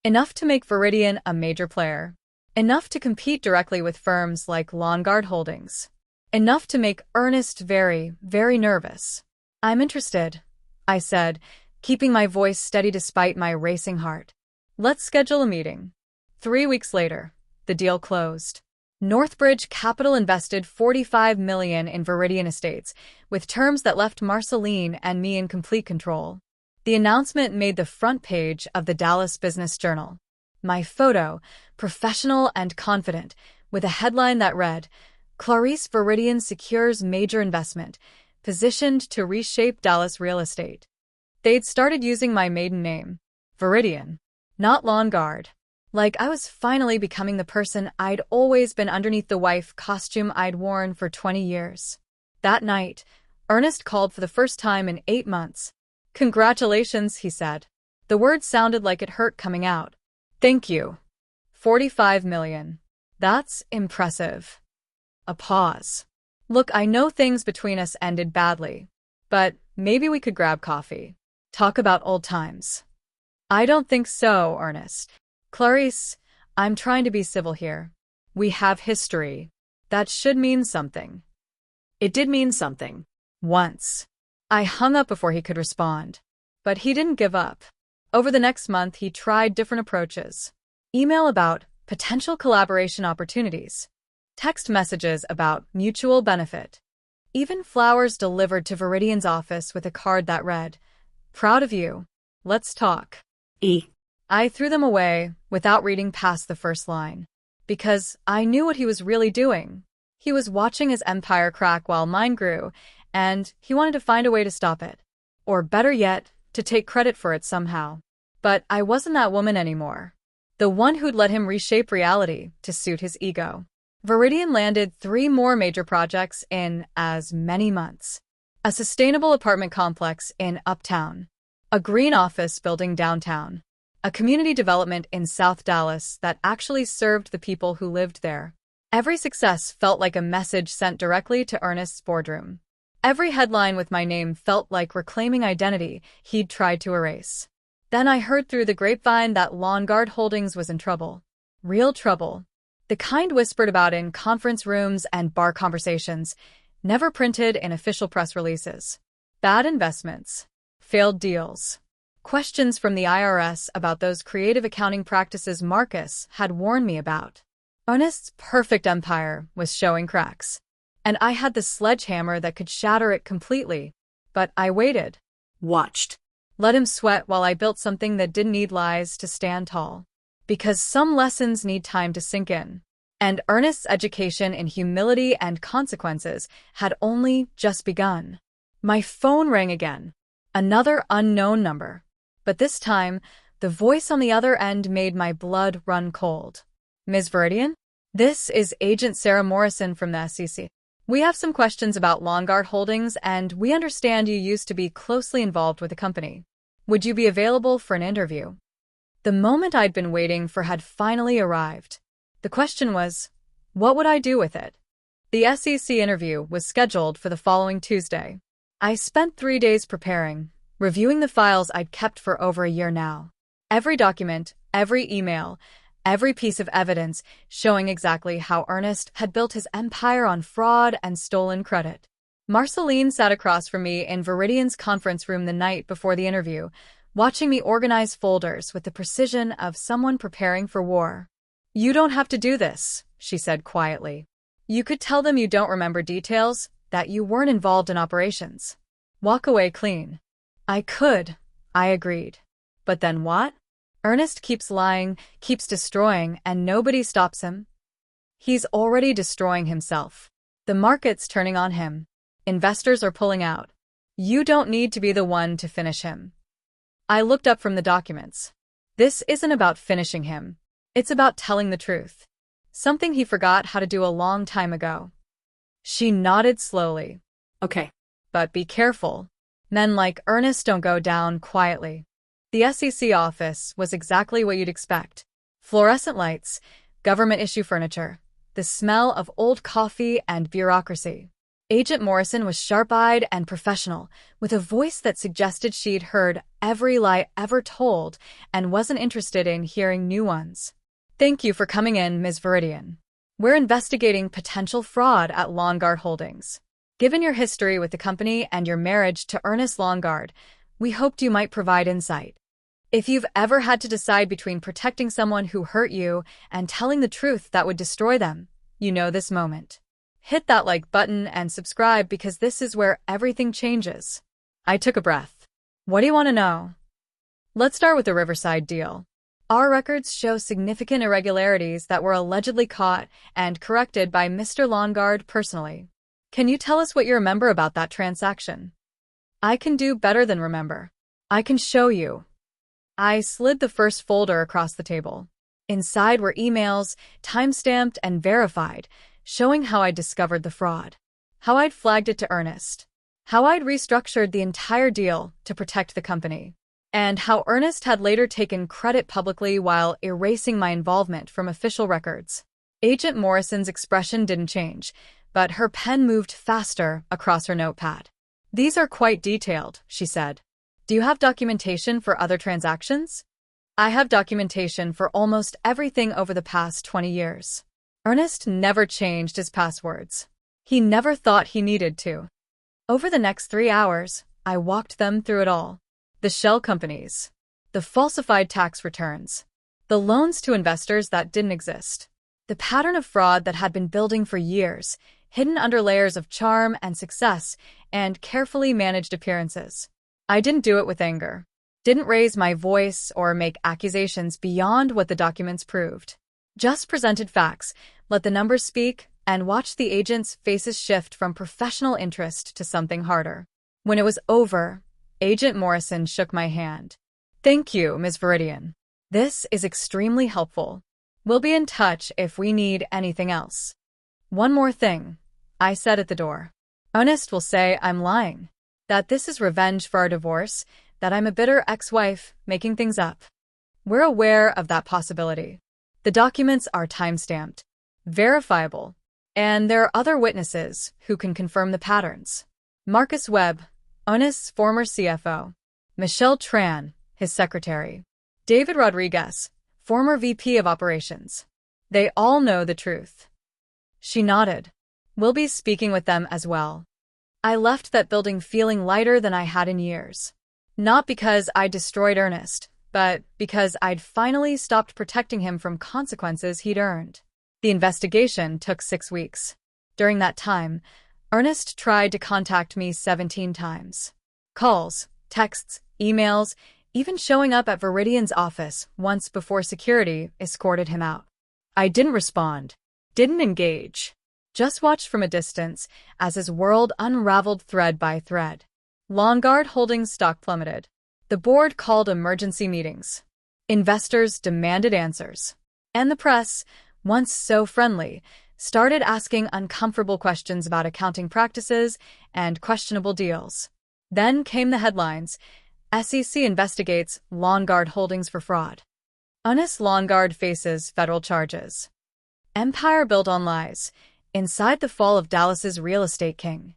Enough to make Viridian a major player. Enough to compete directly with firms like Longard Holdings. Enough to make Ernest very, very nervous. "I'm interested," I said, keeping my voice steady despite my racing heart. "Let's schedule a meeting." 3 weeks later, the deal closed. Northbridge Capital invested $45 million in Viridian Estates, with terms that left Marceline and me in complete control. The announcement made the front page of the Dallas Business Journal. My photo, professional and confident, with a headline that read, "Clarice Viridian secures major investment, positioned to reshape Dallas real estate." They'd started using my maiden name, Viridian, not Lawn Guard. Like I was finally becoming the person I'd always been underneath the wife costume I'd worn for 20 years. That night, Ernest called for the first time in 8 months. "Congratulations," he said. The words sounded like it hurt coming out. "Thank you. 45 million. That's impressive." A pause. "Look, I know things between us ended badly, but maybe we could grab coffee. Talk about old times." "I don't think so, Ernest. Clarice, I'm trying to be civil here. We have history. That should mean something." It did mean something. Once. I hung up before he could respond. But he didn't give up. Over the next month, he tried different approaches. Email about potential collaboration opportunities. Text messages about mutual benefit. Even flowers delivered to Viridian's office with a card that read, "Proud of you. Let's talk." I threw them away without reading past the first line. Because I knew what he was really doing. He was watching his empire crack while mine grew, and he wanted to find a way to stop it. Or better yet, to take credit for it somehow. But I wasn't that woman anymore. The one who'd let him reshape reality to suit his ego. Viridian landed 3 more major projects in as many months. A sustainable apartment complex in Uptown. A green office building downtown. A community development in South Dallas that actually served the people who lived there. Every success felt like a message sent directly to Ernest's boardroom. Every headline with my name felt like reclaiming identity he'd tried to erase. Then I heard through the grapevine that Lawn Guard Holdings was in trouble. Real trouble. The kind whispered about in conference rooms and bar conversations, never printed in official press releases. Bad investments. Failed deals. Questions from the IRS about those creative accounting practices Marcus had warned me about. Ernest's perfect empire was showing cracks. And I had the sledgehammer that could shatter it completely. But I waited. Watched. Let him sweat while I built something that didn't need lies to stand tall. Because some lessons need time to sink in. And Ernest's education in humility and consequences had only just begun. My phone rang again. Another unknown number. But this time, the voice on the other end made my blood run cold. "Ms. Viridian? This is Agent Sarah Morrison from the SEC. We have some questions about Lawn Guard Holdings, and we understand you used to be closely involved with the company. Would you be available for an interview?" The moment I'd been waiting for had finally arrived. The question was, what would I do with it? The SEC interview was scheduled for the following Tuesday. I spent 3 days preparing, reviewing the files I'd kept for over a year now. Every document, every email, every piece of evidence showing exactly how Ernest had built his empire on fraud and stolen credit. Marceline sat across from me in Viridian's conference room the night before the interview, watching me organize folders with the precision of someone preparing for war. "You don't have to do this," she said quietly. "You could tell them you don't remember details, that you weren't involved in operations. Walk away clean." I could, I agreed. But then what? Ernest keeps lying, keeps destroying, and nobody stops him. He's already destroying himself. The market's turning on him. Investors are pulling out. You don't need to be the one to finish him. I looked up from the documents. This isn't about finishing him. It's about telling the truth. Something he forgot how to do a long time ago. She nodded slowly. Okay. But be careful. Men like Ernest don't go down quietly. The SEC office was exactly what you'd expect. Fluorescent lights, government-issue furniture, the smell of old coffee and bureaucracy. Agent Morrison was sharp-eyed and professional, with a voice that suggested she'd heard every lie ever told and wasn't interested in hearing new ones. "Thank you for coming in, Ms. Viridian. We're investigating potential fraud at Lawn Guard Holdings. Given your history with the company and your marriage to Ernest Lawn Guard, we hoped you might provide insight. If you've ever had to decide between protecting someone who hurt you and telling the truth that would destroy them, you know this moment. Hit that like button and subscribe because this is where everything changes. I took a breath. What do you want to know? Let's start with the Riverside deal. Our records show significant irregularities that were allegedly caught and corrected by Mr. Longard personally. Can you tell us what you remember about that transaction? I can do better than remember. I can show you. I slid the first folder across the table. Inside were emails, timestamped and verified, showing how I'd discovered the fraud, how I'd flagged it to Ernest, how I'd restructured the entire deal to protect the company, and how Ernest had later taken credit publicly while erasing my involvement from official records. Agent Morrison's expression didn't change, but her pen moved faster across her notepad. These are quite detailed, she said. Do you have documentation for other transactions? I have documentation for almost everything over the past 20 years. Ernest never changed his passwords. He never thought he needed to. Over the next 3 hours, I walked them through it all. The shell companies, the falsified tax returns, the loans to investors that didn't exist, the pattern of fraud that had been building for years, hidden under layers of charm and success and carefully managed appearances. I didn't do it with anger. Didn't raise my voice or make accusations beyond what the documents proved. Just presented facts, let the numbers speak, and watched the agents' faces shift from professional interest to something harder. When it was over, Agent Morrison shook my hand. Thank you, Ms. Viridian. This is extremely helpful. We'll be in touch if we need anything else. One more thing, I said at the door. Ernest will say I'm lying, that this is revenge for our divorce, that I'm a bitter ex-wife making things up. We're aware of that possibility. The documents are timestamped, verifiable, and there are other witnesses who can confirm the patterns. Marcus Webb, Ernest's former CFO, Michelle Tran, his secretary, David Rodriguez, former VP of Operations. They all know the truth. She nodded. We'll be speaking with them as well. I left that building feeling lighter than I had in years. Not because I destroyed Ernest, but because I'd finally stopped protecting him from consequences he'd earned. The investigation took 6 weeks. During that time, Ernest tried to contact me 17 times. Calls, texts, emails, even showing up at Viridian's office once before security escorted him out. I didn't respond, didn't engage, just watched from a distance as his world unraveled thread by thread. Longard Holdings stock plummeted. The board called emergency meetings. Investors demanded answers. And the press, once so friendly, started asking uncomfortable questions about accounting practices and questionable deals. Then came the headlines. SEC investigates Longard Holdings for fraud. Ernest Longard faces federal charges. Empire built on lies. Inside the fall of Dallas's real estate king.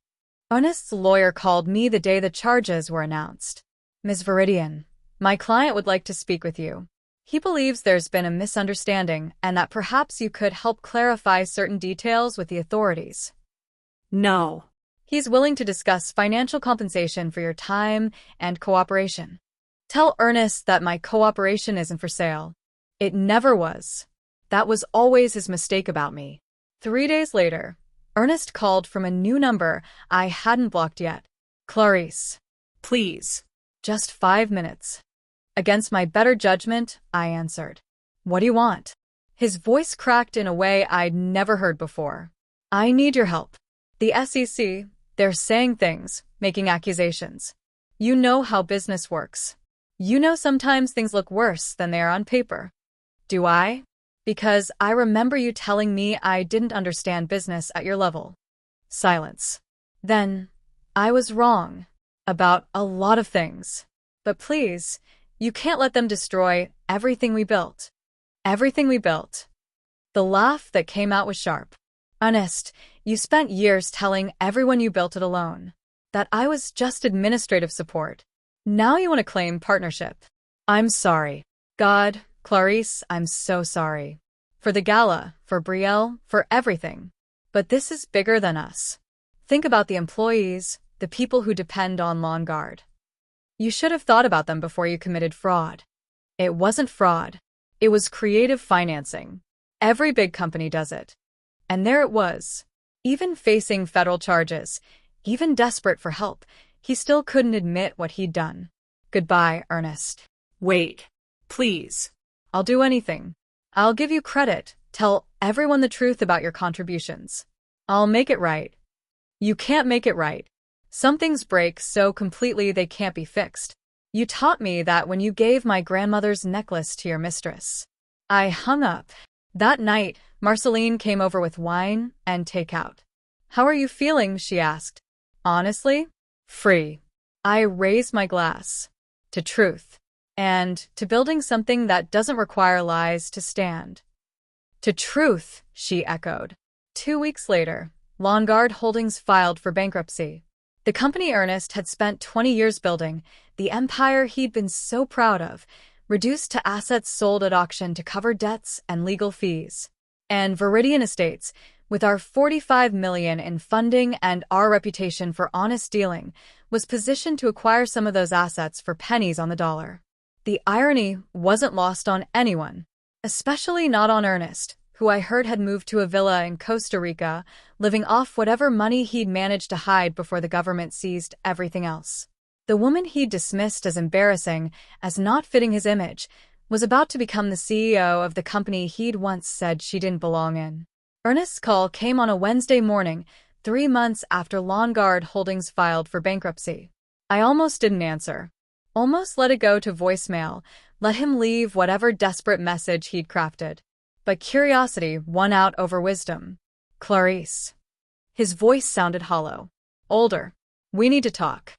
Ernest's lawyer called me the day the charges were announced. Ms. Viridian, my client would like to speak with you. He believes there's been a misunderstanding and that perhaps you could help clarify certain details with the authorities. No. He's willing to discuss financial compensation for your time and cooperation. Tell Ernest that my cooperation isn't for sale. It never was. That was always his mistake about me. 3 days later, Ernest called from a new number I hadn't blocked yet. Clarice. Please. Just 5 minutes. Against my better judgment, I answered. What do you want? His voice cracked in a way I'd never heard before. I need your help. The SEC, they're saying things, making accusations. You know how business works. You know sometimes things look worse than they are on paper. Do I? Because I remember you telling me I didn't understand business at your level. Silence. Then, I was wrong. About a lot of things. But please, you can't let them destroy everything we built. Everything we built. The laugh that came out was sharp. Ernest, you spent years telling everyone you built it alone. That I was just administrative support. Now you want to claim partnership. I'm sorry. God, Clarice, I'm so sorry. For the Gala, for Brielle, for everything. But this is bigger than us. Think about the employees, the people who depend on Longard. You should have thought about them before you committed fraud. It wasn't fraud. It was creative financing. Every big company does it. And there it was. Even facing federal charges, even desperate for help, he still couldn't admit what he'd done. Goodbye, Ernest. Wait. Please. I'll do anything. I'll give you credit. Tell everyone the truth about your contributions. I'll make it right. You can't make it right. Some things break so completely they can't be fixed. You taught me that when you gave my grandmother's necklace to your mistress. I hung up. That night, Marceline came over with wine and takeout. How are you feeling? She asked. Honestly? Free. I raised my glass. To truth. And to building something that doesn't require lies to stand. To truth, she echoed. 2 weeks later, Lawnguard Holdings filed for bankruptcy. The company Ernest had spent 20 years building, the empire he'd been so proud of, reduced to assets sold at auction to cover debts and legal fees. And Viridian Estates, with our $45 million in funding and our reputation for honest dealing, was positioned to acquire some of those assets for pennies on the dollar. The irony wasn't lost on anyone, especially not on Ernest, who I heard had moved to a villa in Costa Rica, living off whatever money he'd managed to hide before the government seized everything else. The woman he'd dismissed as embarrassing, as not fitting his image, was about to become the CEO of the company he'd once said she didn't belong in. Ernest's call came on a Wednesday morning, 3 months after Lawnguard Holdings filed for bankruptcy. I almost didn't answer. Almost let it go to voicemail, let him leave whatever desperate message he'd crafted. But curiosity won out over wisdom. Clarice. His voice sounded hollow. Older. We need to talk.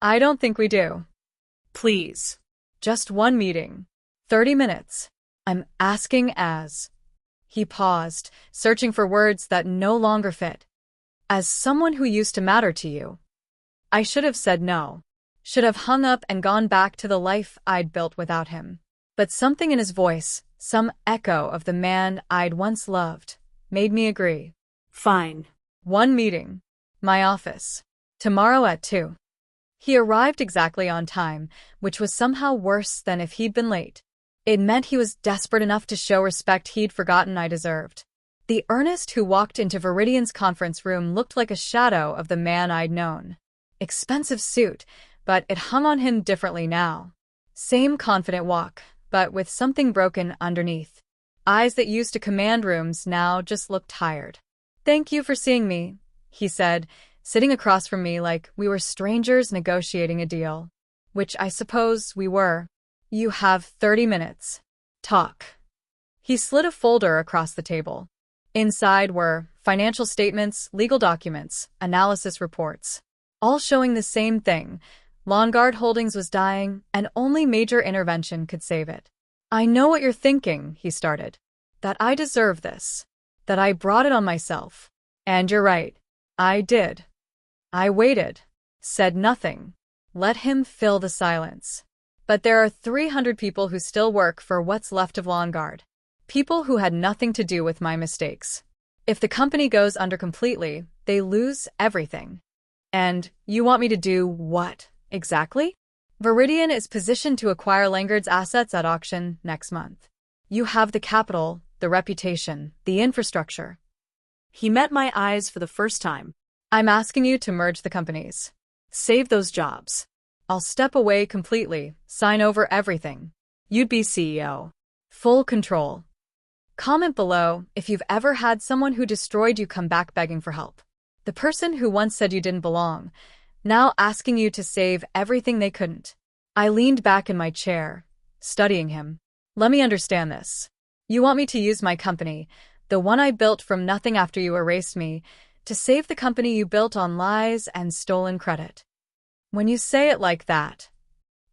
I don't think we do. Please. Just one meeting. 30 minutes. I'm asking as. He paused, searching for words that no longer fit. As someone who used to matter to you. I should have said no. Should have hung up and gone back to the life I'd built without him. But something in his voice, some echo of the man I'd once loved, made me agree. Fine. One meeting. My office. Tomorrow at 2. He arrived exactly on time, which was somehow worse than if he'd been late. It meant he was desperate enough to show respect he'd forgotten I deserved. The Ernest who walked into Viridian's conference room looked like a shadow of the man I'd known. Expensive suit, but it hung on him differently now. Same confident walk, but with something broken underneath. Eyes that used to command rooms now just looked tired. Thank you for seeing me, he said, sitting across from me like we were strangers negotiating a deal. Which I suppose we were. You have 30 minutes. Talk. He slid a folder across the table. Inside were financial statements, legal documents, analysis reports. All showing the same thing. Lawnguard Holdings was dying, and only major intervention could save it. I know what you're thinking, he started. That I deserve this. That I brought it on myself. And you're right. I did. I waited. Said nothing. Let him fill the silence. But there are 300 people who still work for what's left of Lawnguard. People who had nothing to do with my mistakes. If the company goes under completely, they lose everything. And you want me to do what, exactly? Viridian is positioned to acquire Lawnguard's assets at auction next month. You have the capital, the reputation, the infrastructure. He met my eyes for the first time. I'm asking you to merge the companies. Save those jobs. I'll step away completely, sign over everything. You'd be CEO. Full control. Comment below if you've ever had someone who destroyed you come back begging for help. The person who once said you didn't belong, now asking you to save everything they couldn't. I leaned back in my chair, studying him. Let me understand this. You want me to use my company, the one I built from nothing after you erased me, to save the company you built on lies and stolen credit. When you say it like that,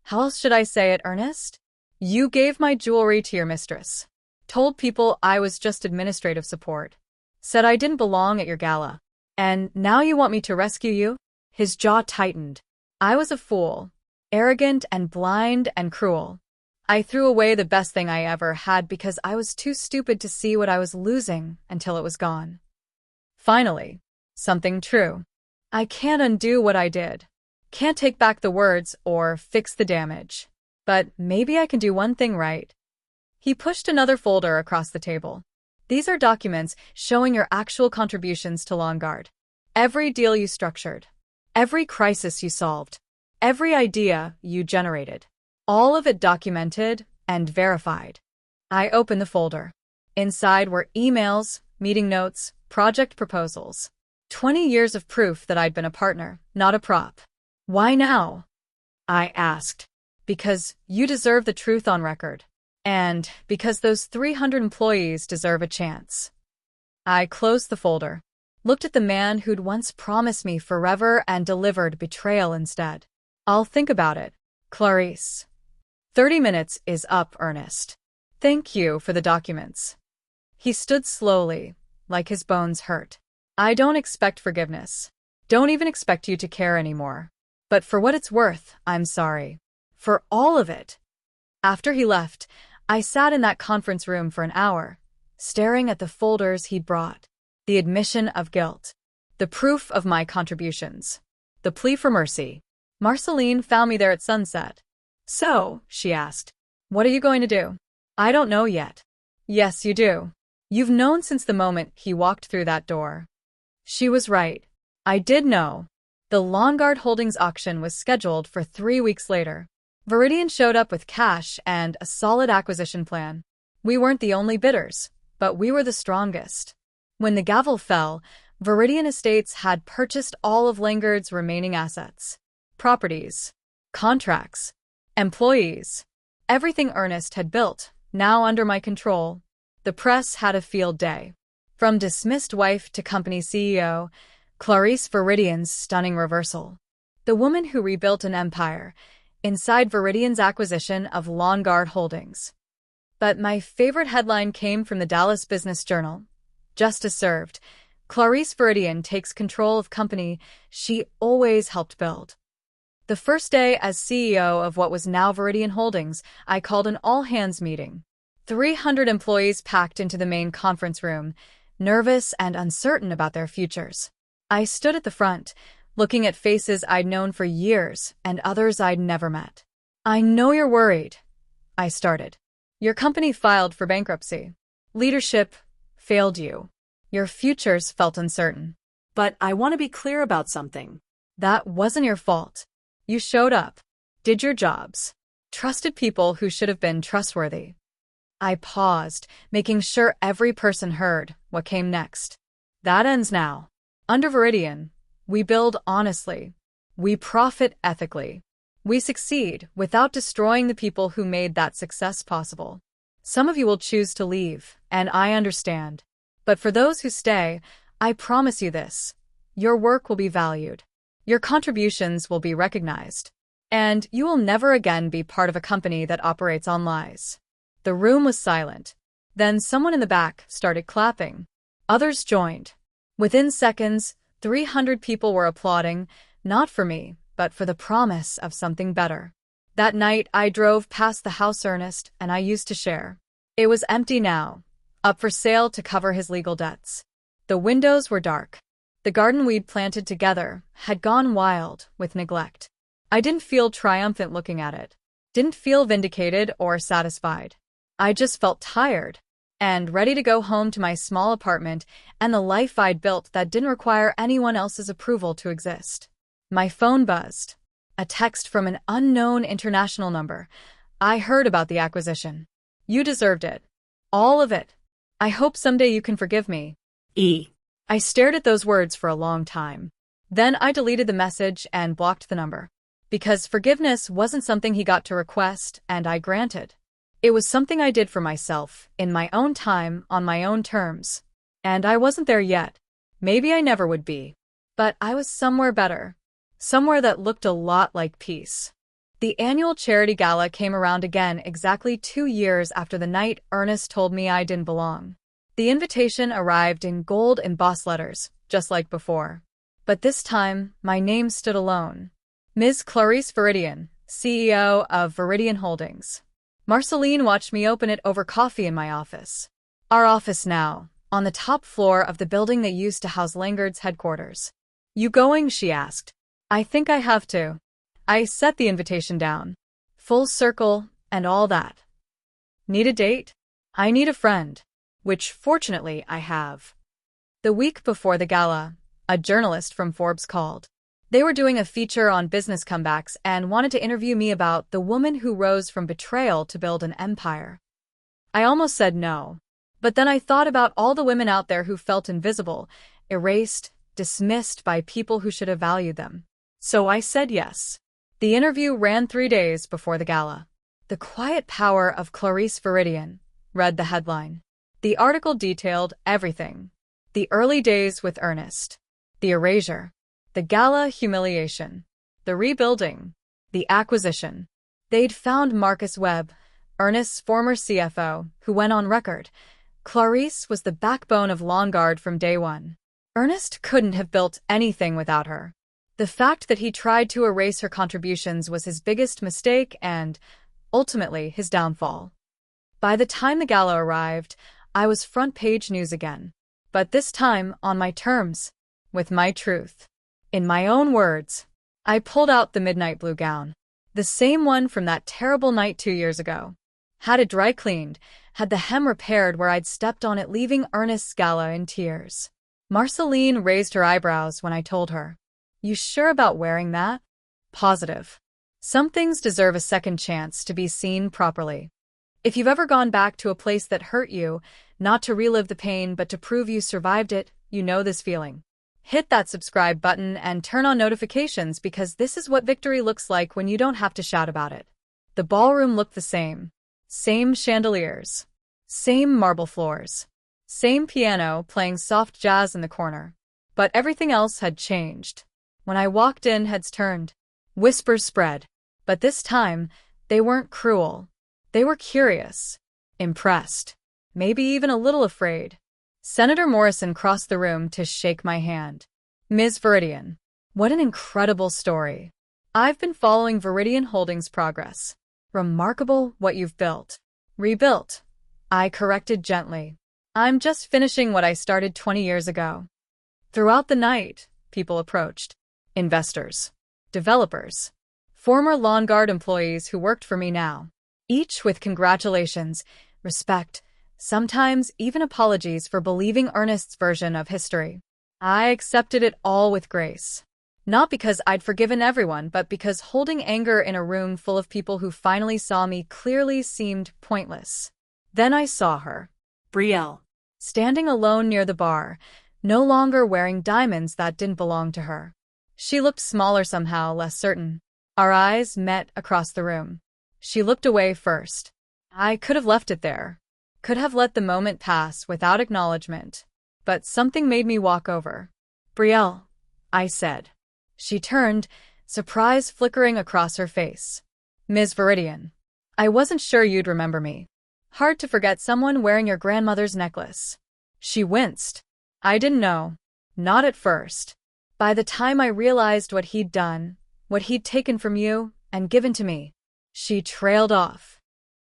how else should I say it, Ernest? You gave my jewelry to your mistress. Told people I was just administrative support. Said I didn't belong at your gala. And now you want me to rescue you? His jaw tightened. I was a fool. Arrogant and blind and cruel. I threw away the best thing I ever had because I was too stupid to see what I was losing until it was gone. Finally, something true. I can't undo what I did. Can't take back the words or fix the damage. But maybe I can do one thing right. He pushed another folder across the table. These are documents showing your actual contributions to Longard. Every deal you structured, every crisis you solved, every idea you generated. All of it documented and verified. I opened the folder. Inside were emails, meeting notes, project proposals. 20 years of proof that I'd been a partner, not a prop. Why now? I asked. Because you deserve the truth on record. And because those 300 employees deserve a chance. I closed the folder, looked at the man who'd once promised me forever and delivered betrayal instead. I'll think about it, Clarice. 30 minutes is up, Ernest. Thank you for the documents. He stood slowly, like his bones hurt. I don't expect forgiveness. Don't even expect you to care anymore. But for what it's worth, I'm sorry. For all of it. After he left, I sat in that conference room for an hour, staring at the folders he'd brought. The admission of guilt. The proof of my contributions. The plea for mercy. Marceline found me there at sunset. So, she asked, what are you going to do? I don't know yet. Yes, you do. You've known since the moment he walked through that door. She was right. I did know. The Longard Holdings auction was scheduled for 3 weeks later. Viridian showed up with cash and a solid acquisition plan. We weren't the only bidders, but we were the strongest. When the gavel fell, Viridian Estates had purchased all of Longard's remaining assets. Properties, contracts, employees. Everything Ernest had built, now under my control. The press had a field day. From dismissed wife to company CEO, Clarice Viridian's stunning reversal. The woman who rebuilt an empire, inside Viridian's acquisition of Longard Holdings. But my favorite headline came from the Dallas Business Journal. Justice served. Clarice Viridian takes control of company she always helped build. The first day as CEO of what was now Viridian Holdings, I called an all-hands meeting. 300 employees packed into the main conference room, nervous and uncertain about their futures. I stood at the front, looking at faces I'd known for years and others I'd never met. I know you're worried, I started. Your company filed for bankruptcy. Leadership failed you. Your futures felt uncertain. But I want to be clear about something. That wasn't your fault. You showed up, did your jobs, trusted people who should have been trustworthy. I paused, making sure every person heard what came next. That ends now. Under Viridian, we build honestly. We profit ethically. We succeed without destroying the people who made that success possible. Some of you will choose to leave, and I understand. But for those who stay, I promise you this. Your work will be valued. Your contributions will be recognized. And you will never again be part of a company that operates on lies. The room was silent. Then someone in the back started clapping. Others joined. Within seconds, 300 people were applauding, not for me, but for the promise of something better. That night, I drove past the house Ernest and I used to share. It was empty now, up for sale to cover his legal debts. The windows were dark. The garden we'd planted together had gone wild with neglect. I didn't feel triumphant looking at it. Didn't feel vindicated or satisfied. I just felt tired and ready to go home to my small apartment and the life I'd built that didn't require anyone else's approval to exist. My phone buzzed. A text from an unknown international number. I heard about the acquisition. You deserved it. All of it. I hope someday you can forgive me. E. I stared at those words for a long time. Then I deleted the message and blocked the number. Because forgiveness wasn't something he got to request, and I granted. It was something I did for myself, in my own time, on my own terms. And I wasn't there yet. Maybe I never would be. But I was somewhere better. Somewhere that looked a lot like peace. The annual charity gala came around again exactly 2 years after the night Ernest told me I didn't belong. The invitation arrived in gold embossed letters, just like before. But this time, my name stood alone. Ms. Clarice Viridian, CEO of Viridian Holdings. Marceline watched me open it over coffee in my office. Our office now, on the top floor of the building that used to house Longard's headquarters. You going? She asked. I think I have to. I set the invitation down. Full circle and all that. Need a date? I need a friend. which fortunately I have. The week before the gala, a journalist from Forbes called. They were doing a feature on business comebacks and wanted to interview me about the woman who rose from betrayal to build an empire. I almost said no. But then I thought about all the women out there who felt invisible, erased, dismissed by people who should have valued them. So I said yes. The interview ran 3 days before the gala. "The Quiet Power of Clarice Viridian," read the headline. The article detailed everything. The early days with Ernest. The erasure. The gala humiliation. The rebuilding. The acquisition. They'd found Marcus Webb, Ernest's former CFO, who went on record. Clarice was the backbone of Lawn Guard from day one. Ernest couldn't have built anything without her. The fact that he tried to erase her contributions was his biggest mistake and, ultimately, his downfall. By the time the gala arrived, I was front-page news again. But this time on my terms, with my truth. In my own words, I pulled out the midnight blue gown. The same one from that terrible night 2 years ago. Had it dry cleaned, had the hem repaired where I'd stepped on it, leaving Ernest's gala in tears. Marceline raised her eyebrows when I told her. "You sure about wearing that?" "Positive. Some things deserve a second chance to be seen properly. If you've ever gone back to a place that hurt you, not to relive the pain but to prove you survived it, you know this feeling. Hit that subscribe button and turn on notifications because this is what victory looks like when you don't have to shout about it." The ballroom looked the same. Same chandeliers. Same marble floors. Same piano playing soft jazz in the corner. But everything else had changed. When I walked in, heads turned. Whispers spread. But this time, they weren't cruel. They were curious. Impressed. Maybe even a little afraid. Senator Morrison crossed the room to shake my hand. "Ms. Viridian, what an incredible story. I've been following Viridian Holdings' progress. Remarkable what you've built." "Rebuilt," I corrected gently. "I'm just finishing what I started 20 years ago." Throughout the night, people approached. Investors. Developers. Former Lawn Guard employees who worked for me now. Each with congratulations, respect, sometimes even apologies for believing Ernest's version of history. I accepted it all with grace. Not because I'd forgiven everyone, but because holding anger in a room full of people who finally saw me clearly seemed pointless. Then I saw her. Brielle. Standing alone near the bar, no longer wearing diamonds that didn't belong to her. She looked smaller somehow, less certain. Our eyes met across the room. She looked away first. I could have left it there. Could have let the moment pass without acknowledgement. But something made me walk over. "Brielle," I said. She turned, surprise flickering across her face. "Ms. Viridian, I wasn't sure you'd remember me. Hard to forget someone wearing your grandmother's necklace." She winced. I didn't know. Not at first. By the time I realized what he'd done, what he'd taken from you and given to me, she trailed off.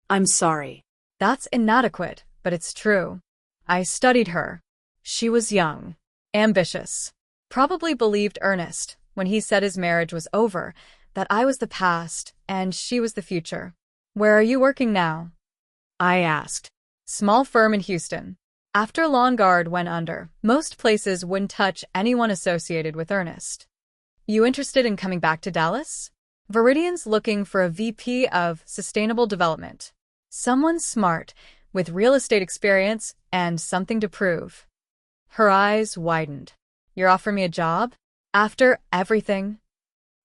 "I'm sorry." That's inadequate, but it's true. I studied her. She was young, ambitious, probably believed Ernest, when he said his marriage was over, that I was the past and she was the future. "Where are you working now?" I asked. "Small firm in Houston. After Lawn Guard went under, most places wouldn't touch anyone associated with Ernest." "You interested in coming back to Dallas?" "Viridian's looking for a VP of Sustainable Development. Someone smart, with real estate experience and something to prove." Her eyes widened. "You're offering me a job? After everything?"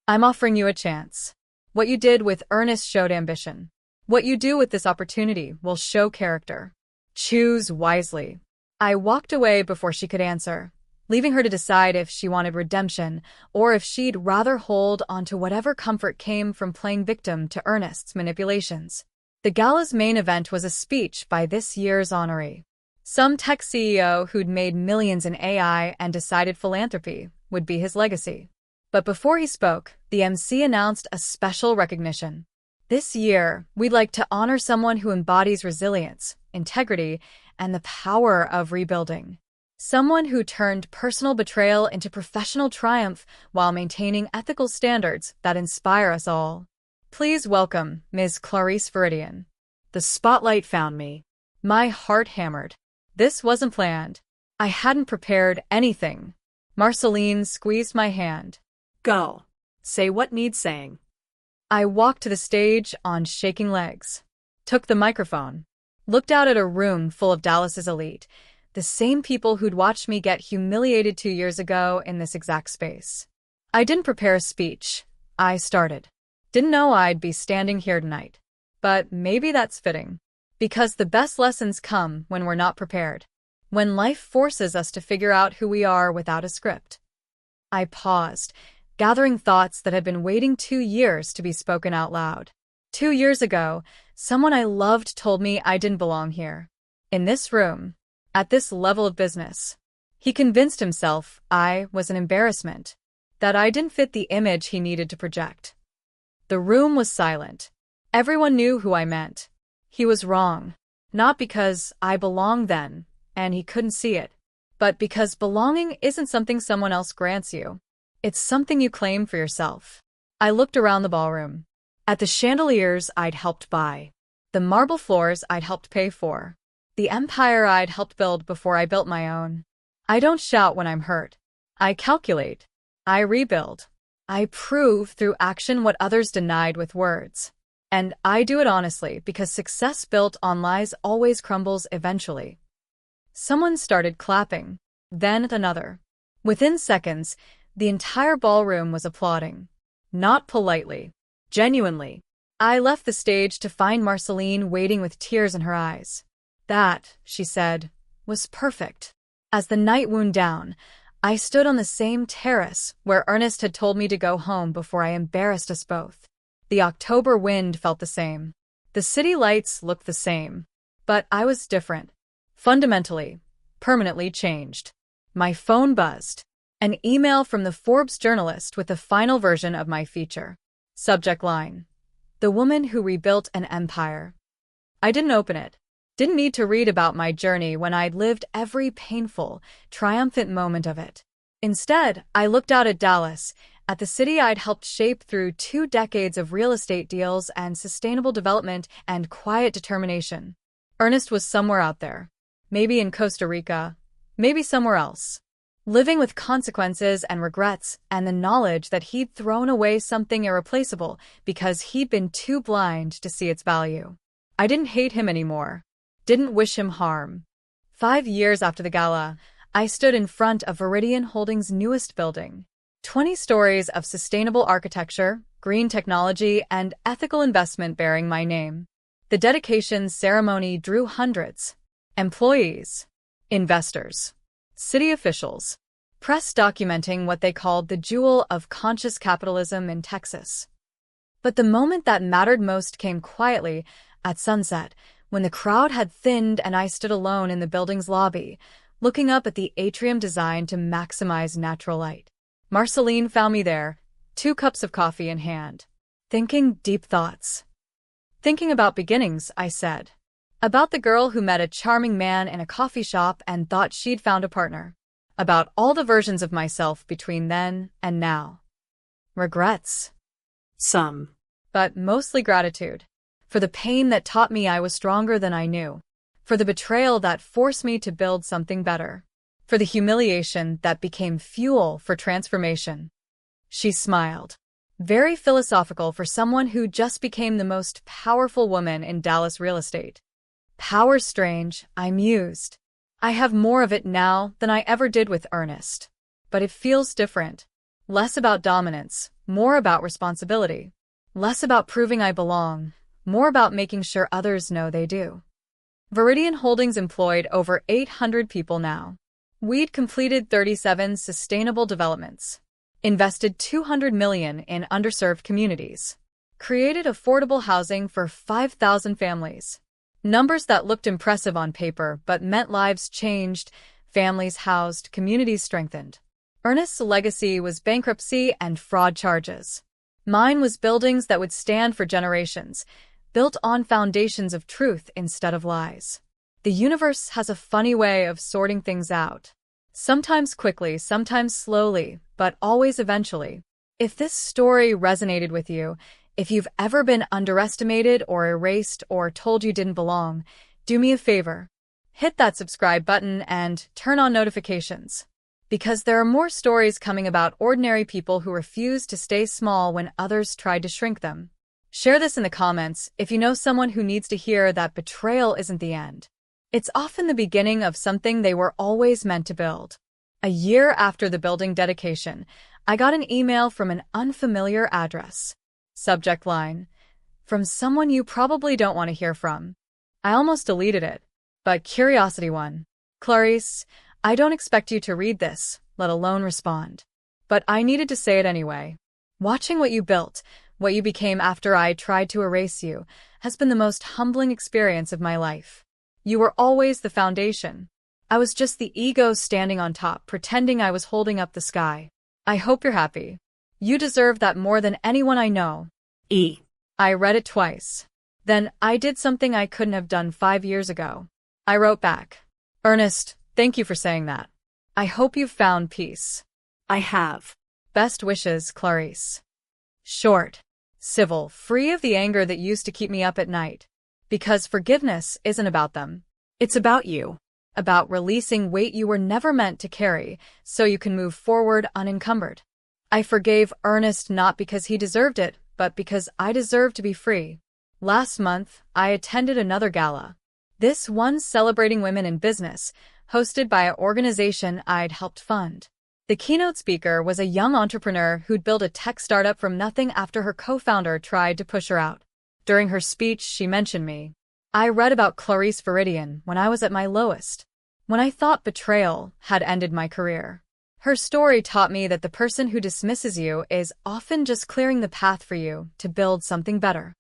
"I'm offering you a chance. What you did with Ernest showed ambition. What you do with this opportunity will show character. Choose wisely." I walked away before she could answer, leaving her to decide if she wanted redemption or if she'd rather hold onto whatever comfort came from playing victim to Ernest's manipulations. The gala's main event was a speech by this year's honoree. Some tech CEO who'd made millions in AI and decided philanthropy would be his legacy. But before he spoke, the MC announced a special recognition. "This year, we'd like to honor someone who embodies resilience, integrity, and the power of rebuilding. Someone who turned personal betrayal into professional triumph while maintaining ethical standards that inspire us all. Please welcome Ms. Clarice Viridian." The spotlight found me. My heart hammered. This wasn't planned. I hadn't prepared anything. Marceline squeezed my hand. Go. Say what needs saying. I walked to the stage on shaking legs, took the microphone, looked out at a room full of Dallas's elite, the same people who'd watched me get humiliated 2 years ago in this exact space. I didn't prepare a speech. I started. Didn't know I'd be standing here tonight. But maybe that's fitting. Because the best lessons come when we're not prepared. When life forces us to figure out who we are without a script. I paused, gathering thoughts that had been waiting 2 years to be spoken out loud. 2 years ago, someone I loved told me I didn't belong here. In this room. At this level of business. He convinced himself I was an embarrassment. That I didn't fit the image he needed to project. The room was silent. Everyone knew who I meant. He was wrong. Not because I belonged then, and he couldn't see it, but because belonging isn't something someone else grants you. It's something you claim for yourself. I looked around the ballroom. At the chandeliers I'd helped buy. The marble floors I'd helped pay for. The empire I'd helped build before I built my own. I don't shout when I'm hurt. I calculate. I rebuild. I prove through action what others denied with words. And I do it honestly because success built on lies always crumbles eventually. Someone started clapping. Then another. Within seconds, the entire ballroom was applauding. Not politely. Genuinely. I left the stage to find Marceline waiting with tears in her eyes. That, she said, was perfect. As the night wound down, I stood on the same terrace where Ernest had told me to go home before I embarrassed us both. The October wind felt the same. The city lights looked the same. But I was different. Fundamentally, permanently changed. My phone buzzed. An email from the Forbes journalist with the final version of my feature. Subject line: The woman who rebuilt an empire. I didn't open it. Didn't need to read about my journey when I'd lived every painful, triumphant moment of it. Instead, I looked out at Dallas, at the city I'd helped shape through 2 decades of real estate deals and sustainable development and quiet determination. Ernest was somewhere out there. Maybe in Costa Rica. Maybe somewhere else. Living with consequences and regrets and the knowledge that he'd thrown away something irreplaceable because he'd been too blind to see its value. I didn't hate him anymore. Didn't wish him harm. 5 years after the gala, I stood in front of Viridian Holdings' newest building. 20 stories of sustainable architecture, green technology, and ethical investment bearing my name. The dedication ceremony drew hundreds. Employees, investors, city officials, press documenting what they called the jewel of conscious capitalism in Texas. But the moment that mattered most came quietly at sunset, when the crowd had thinned and I stood alone in the building's lobby, looking up at the atrium designed to maximize natural light. Marceline found me there, 2 cups of coffee in hand. Thinking deep thoughts. Thinking about beginnings, I said. About the girl who met a charming man in a coffee shop and thought she'd found a partner. About all the versions of myself between then and now. Regrets. Some. But mostly gratitude. For the pain that taught me I was stronger than I knew. For the betrayal that forced me to build something better. For the humiliation that became fuel for transformation. She smiled. Very philosophical for someone who just became the most powerful woman in Dallas real estate. Power's strange, I mused. I have more of it now than I ever did with Ernest. But it feels different. Less about dominance, more about responsibility. Less about proving I belong, more about making sure others know they do. Viridian Holdings employed over 800 people now. We'd completed 37 sustainable developments, invested $200 million in underserved communities, created affordable housing for 5,000 families. Numbers that looked impressive on paper but meant lives changed, families housed, communities strengthened. Ernest's legacy was bankruptcy and fraud charges. Mine was buildings that would stand for generations, built on foundations of truth instead of lies. The universe has a funny way of sorting things out. Sometimes quickly, sometimes slowly, but always eventually. If this story resonated with you, if you've ever been underestimated or erased or told you didn't belong, do me a favor. hit that subscribe button and turn on notifications. Because there are more stories coming about ordinary people who refuse to stay small when others tried to shrink them. Share this in the comments if you know someone who needs to hear that betrayal isn't the end. It's often the beginning of something they were always meant to build. A year after the building dedication, I got an email from an unfamiliar address. Subject line: from someone you probably don't want to hear from. I almost deleted it, but curiosity won. Clarice, I don't expect you to read this, let alone respond. But I needed to say it anyway. Watching what you built, what you became after I tried to erase you, has been the most humbling experience of my life. You were always the foundation. I was just the ego standing on top, pretending I was holding up the sky. I hope you're happy. You deserve that more than anyone I know. E. I read it twice. Then I did something I couldn't have done 5 years ago. I wrote back. Ernest, thank you for saying that. I hope you've found peace. I have. Best wishes, Clarice. Short, civil, free of the anger that used to keep me up at night. Because forgiveness isn't about them. It's about you. About releasing weight you were never meant to carry, so you can move forward unencumbered. I forgave Ernest not because he deserved it, but because I deserved to be free. Last month, I attended another gala. This one celebrating women in business, hosted by an organization I'd helped fund. The keynote speaker was a young entrepreneur who'd built a tech startup from nothing after her co-founder tried to push her out. During her speech, she mentioned me. I read about Clarice Viridian when I was at my lowest, when I thought betrayal had ended my career. Her story taught me that the person who dismisses you is often just clearing the path for you to build something better.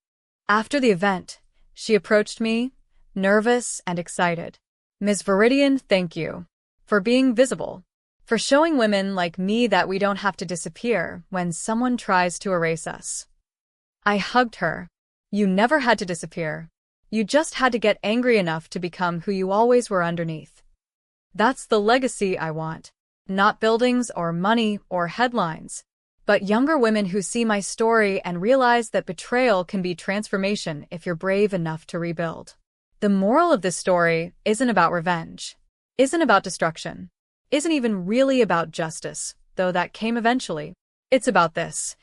After the event, she approached me, nervous and excited. Ms. Viridian, thank you for being visible, for showing women like me that we don't have to disappear when someone tries to erase us. I hugged her. You never had to disappear. You just had to get angry enough to become who you always were underneath. That's the legacy I want. Not buildings or money or headlines, but younger women who see my story and realize that betrayal can be transformation if you're brave enough to rebuild. The moral of this story isn't about revenge, isn't about destruction, isn't even really about justice, though that came eventually. It's about this.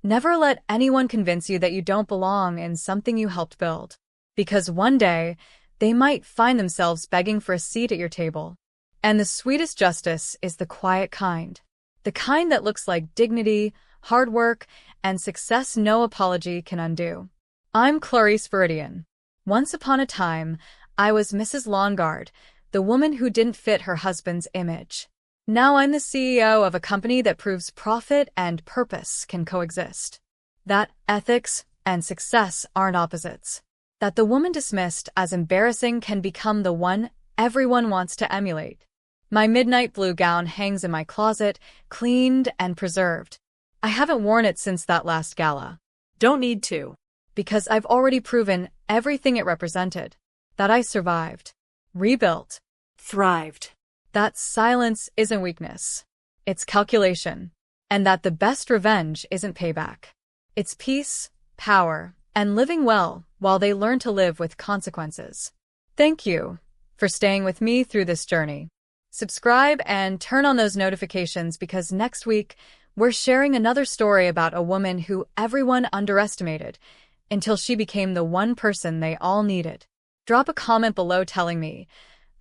Never let anyone convince you that you don't belong in something you helped build. Because one day, they might find themselves begging for a seat at your table. And the sweetest justice is the quiet kind. The kind that looks like dignity, hard work, and success no apology can undo. I'm Clarice Viridian. Once upon a time, I was Mrs. Longard, the woman who didn't fit her husband's image. Now I'm the CEO of a company that proves profit and purpose can coexist. That ethics and success aren't opposites. That the woman dismissed as embarrassing can become the one everyone wants to emulate. My midnight blue gown hangs in my closet, cleaned and preserved. I haven't worn it since that last gala. Don't need to. Because I've already proven everything it represented. That I survived, rebuilt, Thrived. that silence isn't weakness. It's calculation. And that the best revenge isn't payback. It's peace, power, and living well while they learn to live with consequences. Thank you for staying with me through this journey. Subscribe and turn on those notifications because next week we're sharing another story about a woman who everyone underestimated until she became the one person they all needed. Drop a comment below telling me,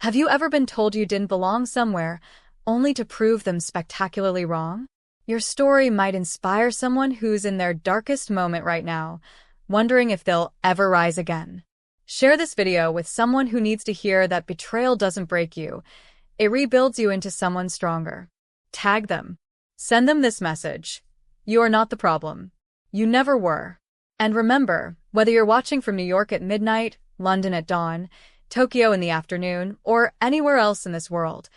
have you ever been told you didn't belong somewhere only to prove them spectacularly wrong? Your story might inspire someone who's in their darkest moment right now, wondering if they'll ever rise again. Share this video with someone who needs to hear that betrayal doesn't break you. It rebuilds you into someone stronger. Tag them. Send them this message. You are not the problem. You never were. And remember, whether you're watching from New York at midnight, London at dawn, Tokyo in the afternoon, or anywhere else in this world,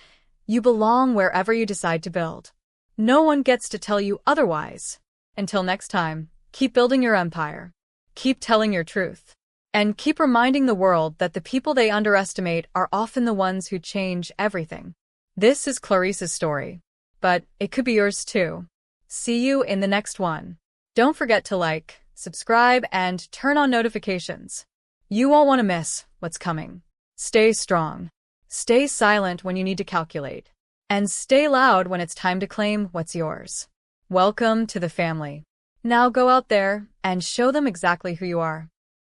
you belong wherever you decide to build. No one gets to tell you otherwise. Until next time, keep building your empire. Keep telling your truth. And keep reminding the world that the people they underestimate are often the ones who change everything. This is Clarice's story, but it could be yours too. See you in the next one. Don't forget to like, subscribe, and turn on notifications. You won't want to miss what's coming. Stay strong. Stay silent when you need to calculate. And stay loud when it's time to claim what's yours. Welcome to the family. Now go out there and show them exactly who you are.